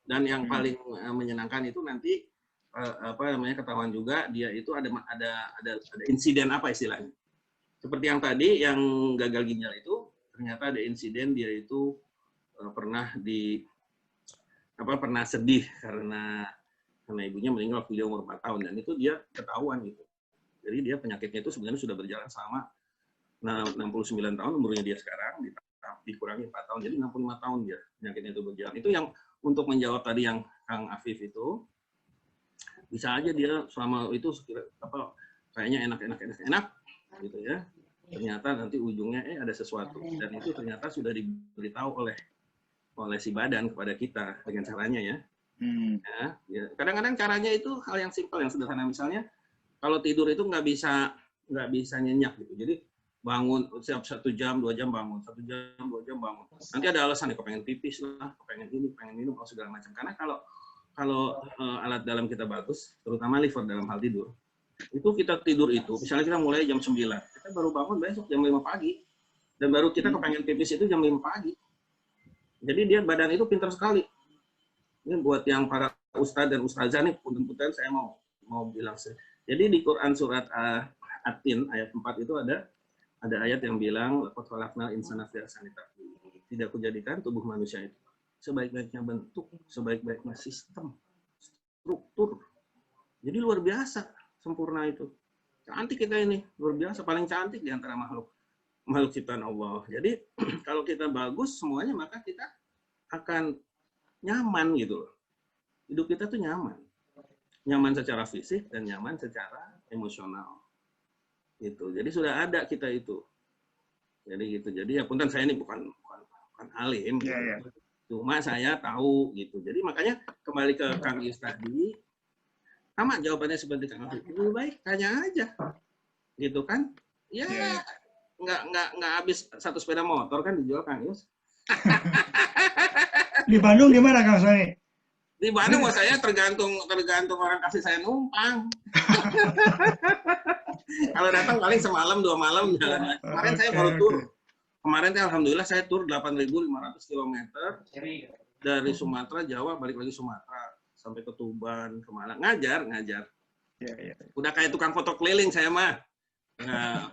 Dan yang paling menyenangkan itu nanti ketahuan juga dia itu ada insiden apa istilahnya. Seperti yang tadi, yang gagal ginjal itu, ternyata ada insiden dia itu pernah sedih karena ibunya meninggal waktu dia umur 4 tahun, dan itu dia ketahuan gitu. Jadi dia penyakitnya itu sebenarnya sudah berjalan selama 69 tahun umurnya dia sekarang, dikurangi 4 tahun, jadi 65 tahun dia penyakitnya itu berjalan. Itu yang untuk menjawab tadi yang Kang Afif itu, bisa aja dia selama itu kayaknya enak gitu ya, ternyata nanti ujungnya ada sesuatu, dan itu ternyata sudah diberitahu oleh si badan kepada kita dengan caranya ya. Ya. Kadang-kadang caranya itu hal yang simpel, yang sederhana, misalnya kalau tidur itu nggak bisa nyenyak gitu, jadi bangun setiap 1 jam 2 jam bangun, 1 jam 2 jam bangun, nanti ada alasan nih, kepengen pipis lah, kepengen ini, pengen minum, segala macam. Karena kalau alat dalam kita bagus, terutama liver dalam hal tidur, itu kita tidur itu, misalnya kita mulai jam 9, kita baru bangun besok jam 5 pagi, dan baru kita kepengen pipis itu jam 5 pagi. Jadi dia badan itu pintar sekali. Ini buat yang para ustadz dan ustazah nih, punten-punten saya mau bilang. Jadi di Quran surat At-Tin ayat 4 itu ada ayat yang bilang, laqad khalaqnal insana fi ahsani taqwim. Tidak kujadikan tubuh manusia itu sebaik-baiknya bentuk, sebaik-baiknya sistem, struktur. Jadi luar biasa sempurna itu. Cantik kita ini, luar biasa, paling cantik di antara makhluk ciptaan Allah. Jadi kalau kita bagus semuanya, maka kita akan nyaman gitu loh. Hidup kita tuh nyaman. Nyaman secara fisik dan nyaman secara emosional. Gitu. Jadi sudah ada kita itu. Jadi gitu. Jadi ya punten, saya ini bukan alim. Gitu. Cuma saya tahu gitu. Jadi makanya kembali ke Kang Yus tadi, sama jawabannya seperti Kang Afif. Lebih baik tanya aja, gitu kan? Ya, nggak habis 1 sepeda motor kan dijual Kang Yus. Di Bandung gimana Kang Sony? Di Bandung saya tergantung orang kasih saya numpang. Kalau datang paling semalam 2 malam jalan. Kemarin saya baru tur. Kemarin alhamdulillah saya tur 8.500 km dari Sumatera, Jawa, balik lagi Sumatera sampai ke Tuban, ke Malang, ngajar. Udah kayak tukang foto keliling saya mah. Nah,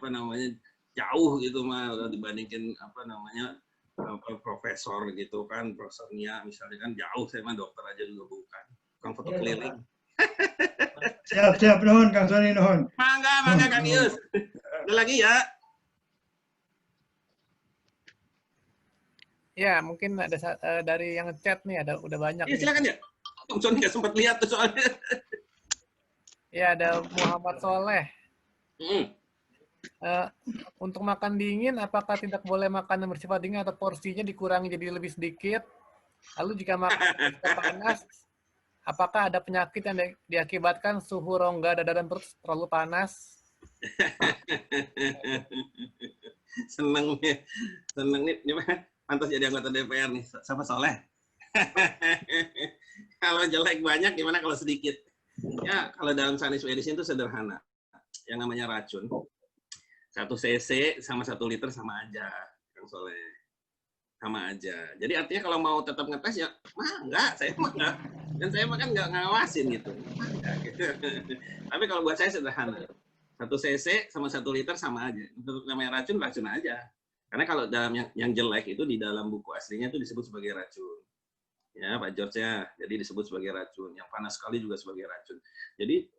jauh gitu mah, udah dibandingin profesor gitu kan, profesornya misalnya kan jauh, saya mah dokter aja juga bukan, tukang foto keliling. Siap, nuhun Kang Sony, nuhun. Mangga Kang Yus. Ada lagi ya? Ya, mungkin ada dari yang chat nih, udah banyak. Iya, silakan ya. Kang Sony nggak sempat lihat tuh soalnya. Ya, ada Muhammad Soleh. Untuk makan dingin, apakah tidak boleh makan yang bersifat dingin atau porsinya dikurangi jadi lebih sedikit? Lalu jika makan panas, apakah ada penyakit yang diakibatkan suhu rongga dada dan perut terlalu panas? Seneng nih, pantas jadi anggota DPR nih, sama Soleh. Kalau jelek banyak, gimana kalau sedikit? Ya, kalau dalam sains medicine itu sederhana. Yang namanya racun, 1 cc sama 1 liter sama aja, Kang Soleh. Sama aja. Jadi artinya kalau mau tetap ngetes ya, enggak, saya mah enggak. Dan saya mah kan enggak ngawasin gitu. Tapi kalau buat saya sederhana. 1 cc sama 1 liter sama aja. Untuk namanya racun aja. Karena kalau dalam yang jelek itu di dalam buku aslinya itu disebut sebagai racun. Ya, Pak George ya. Jadi disebut sebagai racun. Yang panas sekali juga sebagai racun. Jadi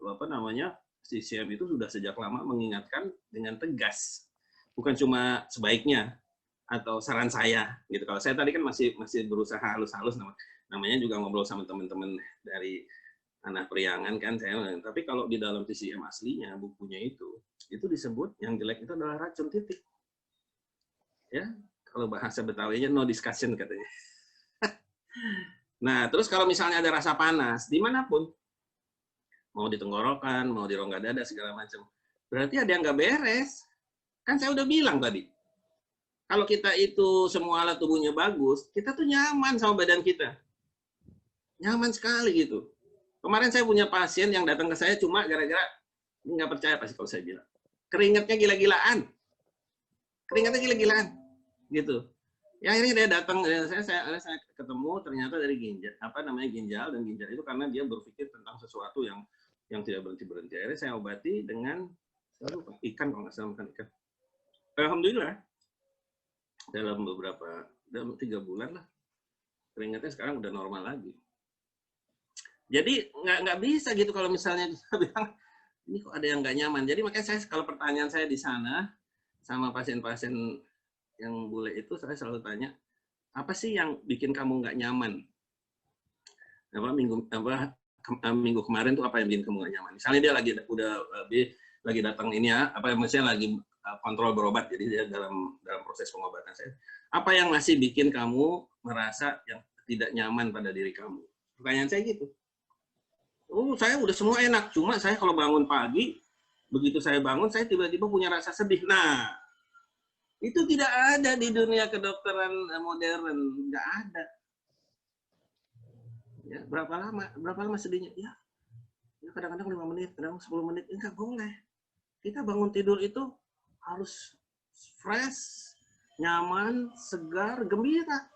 CCM itu sudah sejak lama mengingatkan dengan tegas. Bukan cuma sebaiknya atau saran saya gitu. Kalau saya tadi kan masih berusaha halus-halus, namanya juga ngobrol sama teman-teman dari anak priangan kan saya. Tapi kalau di dalam TCM aslinya bukunya itu disebut yang jelek itu adalah racun, titik. Ya, kalau bahasa Betawinya no discussion katanya. Nah, terus kalau misalnya ada rasa panas dimanapun, mau di tenggorokan, mau di rongga dada segala macam, berarti ada yang nggak beres. Kan saya udah bilang tadi, kalau kita itu semua alat tubuhnya bagus, kita tuh nyaman sama badan kita. Nyaman sekali gitu. Kemarin saya punya pasien yang datang ke saya cuma gara-gara, ini nggak percaya pasti kalau saya bilang, keringatnya gila-gilaan. Keringatnya gila-gilaan. Gitu. Ya akhirnya dia datang, saya ketemu ternyata dari ginjal, ginjal, dan ginjal itu karena dia berpikir tentang sesuatu yang tidak berhenti-berhenti. Akhirnya saya obati dengan ikan, kalau nggak salah makan ikan. Alhamdulillah, dalam 3 bulan lah, keringatnya sekarang udah normal lagi. Jadi nggak bisa gitu kalau misalnya kita bilang, ini kok ada yang nggak nyaman. Jadi makanya saya, kalau pertanyaan saya di sana, sama pasien-pasien yang bule itu, saya selalu tanya, apa sih yang bikin kamu nggak nyaman? Minggu kemarin tuh apa yang bikin kamu nggak nyaman? Misalnya dia lagi datang ini ya, misalnya lagi kontrol berobat, jadi dia dalam proses pengobatan saya. Apa yang masih bikin kamu merasa yang tidak nyaman pada diri kamu? Pertanyaan saya gitu. Oh, saya udah semua enak, cuma saya kalau bangun pagi, begitu saya bangun, saya tiba-tiba punya rasa sedih. Nah, itu tidak ada di dunia kedokteran modern, nggak ada. Ya, berapa lama sedihnya? Ya kadang-kadang 5 menit, kadang 10 menit, enggak boleh. Kita bangun tidur itu harus fresh, nyaman, segar, gembira.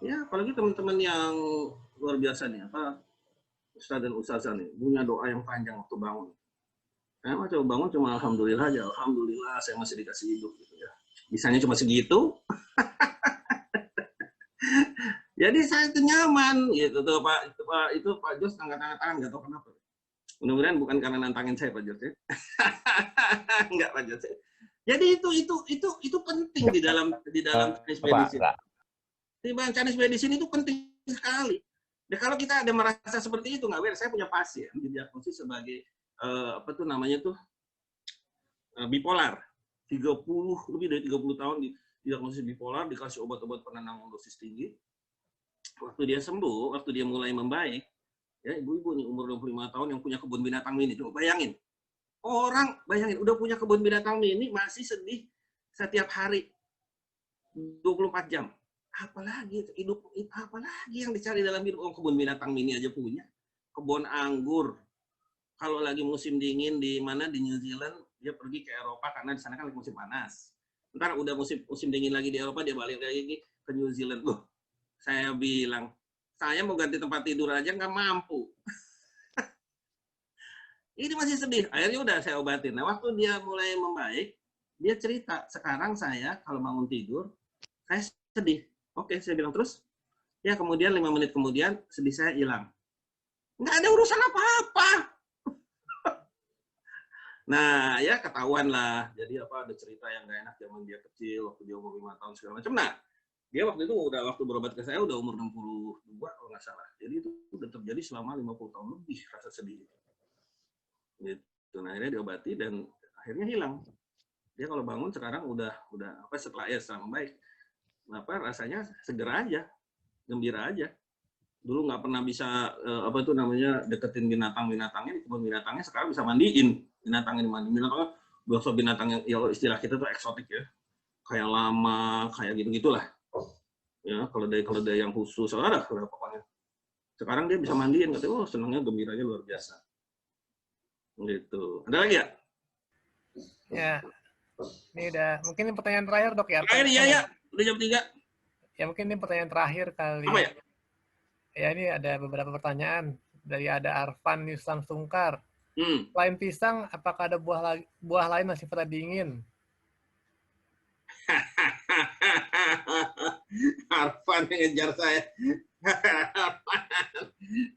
Ya, apalagi teman-teman yang luar biasa nih, Ustaz dan Ustazah nih, punya doa yang panjang waktu bangun. Saya mah coba bangun cuma alhamdulillah aja, alhamdulillah saya masih dikasih hidup gitu ya. Bisanya cuma segitu. Jadi saya itu nyaman gitu tuh Pak Jos angkat tangan nggak tahu kenapa. Mudah-mudahan bukan karena nantangin saya Pak Jos ya. Enggak Pak Jos. Jadi itu penting di dalam Chinese medicine. Di dalam Chinese medicine itu penting sekali. Dan kalau kita ada merasa seperti itu nggak beres. Saya punya pasien didiagnosis sebagai bipolar. Lebih dari 30 tahun didiagnosis bipolar, dikasih obat-obat penenang dosis tinggi. Waktu dia sembuh, waktu dia mulai membaik, ya ibu-ibu nih umur 25 tahun yang punya kebun binatang mini, coba bayangin. Bayangin udah punya kebun binatang mini masih sedih setiap hari 24 jam. Apalagi yang dicari dalam hidup? Kebun binatang mini aja punya. Kebun anggur. Kalau lagi musim dingin di New Zealand, dia pergi ke Eropa karena di sana kan lagi musim panas. Ntar udah musim dingin lagi di Eropa, dia balik lagi ke New Zealand. Loh, saya bilang, saya mau ganti tempat tidur aja nggak mampu. Ini masih sedih. Akhirnya udah saya obatin. Nah, waktu dia mulai membaik, dia cerita, sekarang saya kalau bangun tidur, saya sedih. Oke, saya bilang terus. Ya, kemudian 5 menit kemudian, sedih saya hilang. Nggak ada urusan apa-apa. Nah, ya ketahuan lah. Jadi ada cerita yang nggak enak zaman dia kecil, waktu dia umur 5 tahun segala macam. Nah, dia waktu itu waktu berobat ke saya udah umur 62 kalau nggak salah. Jadi itu udah terjadi selama 50 tahun lebih rasa sedih. Gitu. Nah, akhirnya diobati dan akhirnya hilang. Dia kalau bangun sekarang udah setelah membaik. Rasanya seger aja, gembira aja. Dulu nggak pernah bisa deketin binatangnya di kebun binatangnya, sekarang bisa mandiin binatangnya binatang yang ya istilah kita tuh eksotik ya, kayak lama, kayak gitu-gitulah. Ya kalau ada yang khusus, pokoknya. Sekarang dia bisa mandiin, katanya, senangnya gembiranya luar biasa. Gitu. Ada lagi ya? Ya. Ini udah mungkin ini pertanyaan terakhir Dok ya. Terakhir ya. Udah jam 3. Ya mungkin ini pertanyaan terakhir kali. Apa ya? Ya ini ada beberapa pertanyaan dari ada Arfan Yusang Sungkar. Selain pisang, apakah ada buah lain yang sifatnya dingin? Arfan yang ngejar saya.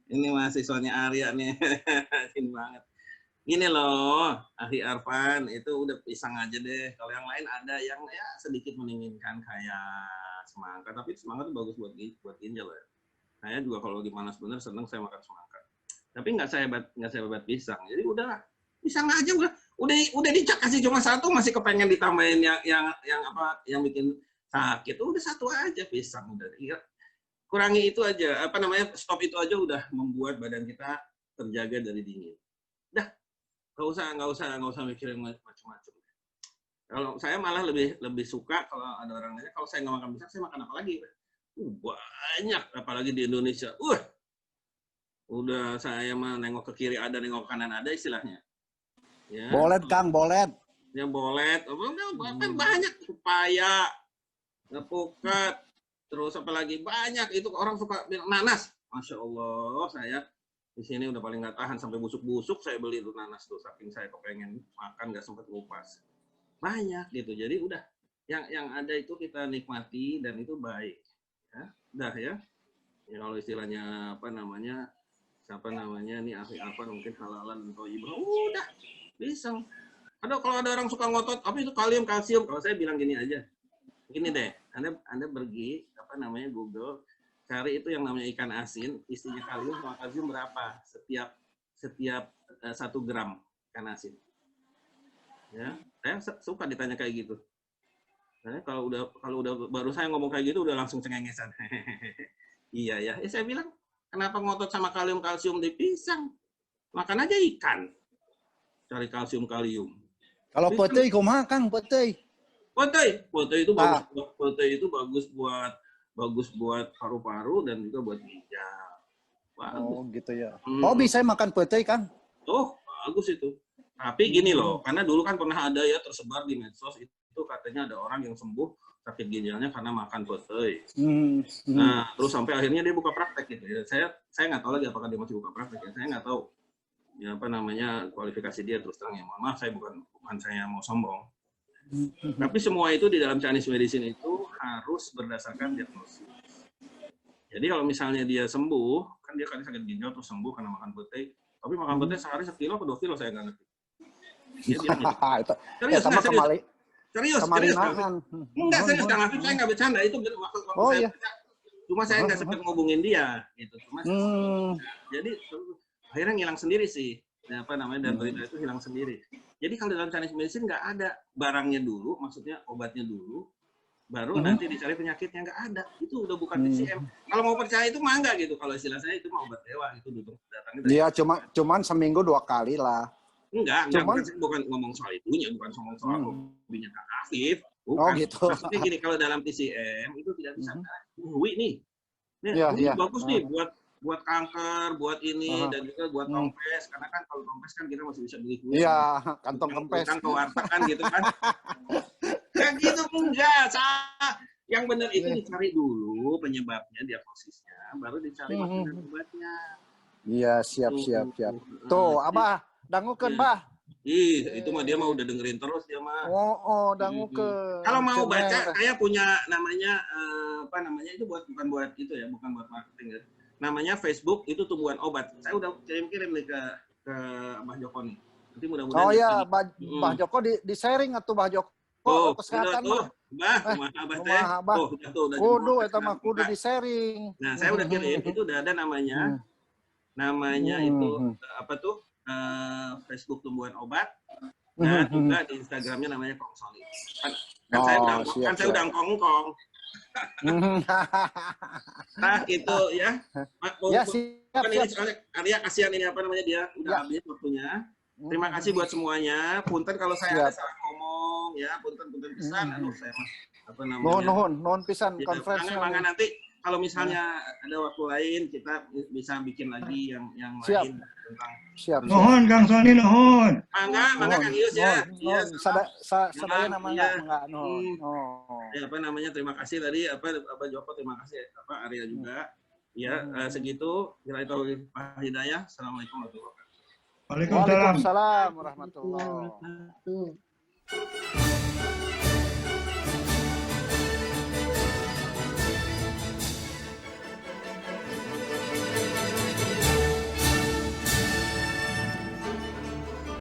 Ini mahasiswanya Arya nih. Ini banget. Gini loh, Ahli Arfan, itu udah pisang aja deh. Kalau yang lain ada yang ya sedikit menginginkan kayak semangka, tapi semangka itu bagus buat ginjal ya. Saya juga kalau lagi panas bener seneng saya makan semangka. Tapi nggak saya hebat pisang. Jadi udahlah, pisang aja Udah dikasih cuma satu, masih kepengen ditambahin yang bikin sakit. Udah satu aja pisang udah. Kurangi itu aja, stop itu aja udah membuat badan kita terjaga dari dingin. Dah, nggak usah mikirin macam-macam. Kalau saya malah lebih suka kalau ada orang nanya, kalau saya nggak makan pisang, saya makan apa lagi? Banyak, apalagi di Indonesia. Udah saya mah nengok ke kiri ada, nengok ke kanan ada istilahnya. Ya. Bolet, Kang, bolet. Ya bolet, kan banyak, pepaya, alpukat, terus apa lagi banyak. Itu orang suka bilang nanas. Masya Allah, saya di sini udah paling nggak tahan sampai busuk-busuk saya beli itu nanas tuh, saking saya kepengen makan nggak sempat ngupas. Banyak gitu, jadi udah yang ada itu kita nikmati dan itu baik. Ya, udah ya. Ya kalau istilahnya siapa namanya nih apa mungkin halalan atau ibu, udah pisang. Kalau ada orang suka ngotot, apa itu kalsium. Kalau saya bilang gini aja, gini deh, Anda pergi Google, cari itu yang namanya ikan asin, isinya kalium sama kalsium berapa setiap 1 gram ikan asin. Ya, saya suka ditanya kayak gitu. Nah, kalau udah baru saya ngomong kayak gitu udah langsung cengengesan. Iya ya, saya bilang kenapa ngotot sama kalsium di pisang? Makan aja ikan. Cari kalsium. Kalau putih kumaha Kang, putih? Putih itu bagus buat paru-paru dan juga buat ginjal. Oh, gitu ya. Bisa makan putih, Kang? Bagus itu. Tapi gini loh, karena dulu kan pernah ada ya tersebar di medsos itu katanya ada orang yang sembuh sakit ginjalnya karena makan putih. Nah, terus sampai akhirnya dia buka praktek gitu ya. Saya nggak tahu lagi apakah dia masih buka praktek ya. Saya nggak tahu ya kualifikasi dia, terus terang ya. Mohon maaf, saya bukan saya mau sombong. Tapi semua itu di dalam Chinese medicine itu harus berdasarkan diagnosis. Jadi kalau misalnya dia sembuh, kan dia sakit ginjal terus sembuh karena makan putih. Tapi makan putih sehari 1 kilo atau 2 kilo saya nggak ngerti. Serius. Enggak, serius Kang Afif, saya nggak bercanda. Itu maksud saya. Cuma saya nggak sempat ngobongin dia gitu. Jadi akhirnya ngilang sendiri sih. Dan berita itu hilang sendiri. Jadi kalau dalam Chinese medicine nggak ada barangnya dulu, maksudnya obatnya dulu, baru nanti dicari penyakitnya, nggak ada. Itu udah bukan TCM. Kalau mau percaya itu mah enggak gitu. Kalau istilah saya itu mah obat dewa, itu duduk datangnya. Iya, cuman seminggu 2 kali lah. Enggak, bukan ngomong soal itunya, bukan ngomong soal hobinya Kang Afif. Bukan. Oh gitu. Maksudnya gini, kalau dalam TCM itu tidak bisa nih. Ini bagus nih buat kanker, buat ini dan juga buat tompes. Karena kan kalau tompes kan kita masih bisa beli kulit. Iya, kantong kempes. Kan ke warteg kan gitu kan. Kayak gitu enggak. Yang benar itu dicari dulu penyebabnya, diagnosisnya, baru dicari makanan obatnya. Iya, siap. Tuh, Abah, dangukeun, Bah. Itu mah dia mah udah dengerin terus dia mah. Dangukeun. Kalau mau baca, saya punya namanya itu bukan buat itu ya, bukan buat marketing ya. Namanya Facebook itu tumbuhan obat. Saya udah kirim nih ke Mbah Joko nih. Nanti mudah-mudahan. Oh iya, Mbah Joko di sharing atuh Mbah Joko. Kesehatan tuh. Mbah, Abah teh. Udah. Kudu eta mah kudu di sharing. Nah, saya udah kirim, itu udah ada namanya. Namanya itu apa tuh? Facebook tumbuhan obat. Dan juga di Instagramnya namanya Kong Soli. Kan saya udah ngkong-ngkong. Nah itu ya. Siap. Arya kasihan ini dia udah habis waktunya. Terima kasih buat semuanya. Punten kalau saya ada salah ngomong ya, punten pisan. Saya Nuhun pisan konferensi. Mangga nanti kalau misalnya ada waktu lain kita bisa bikin lagi yang lain tentang. Siap. Nuhun Kang Soni, nuhun. Mangga Kang Ius ya. Sadaya namanya enggak nuhun. Ya, terima kasih tadi Joko, terima kasih Arya juga. Ya, segitu. Billahi hidayah. Assalamualaikum warahmatullahi wabarakatuh. Waalaikumsalam warahmatullahi wabarakatuh.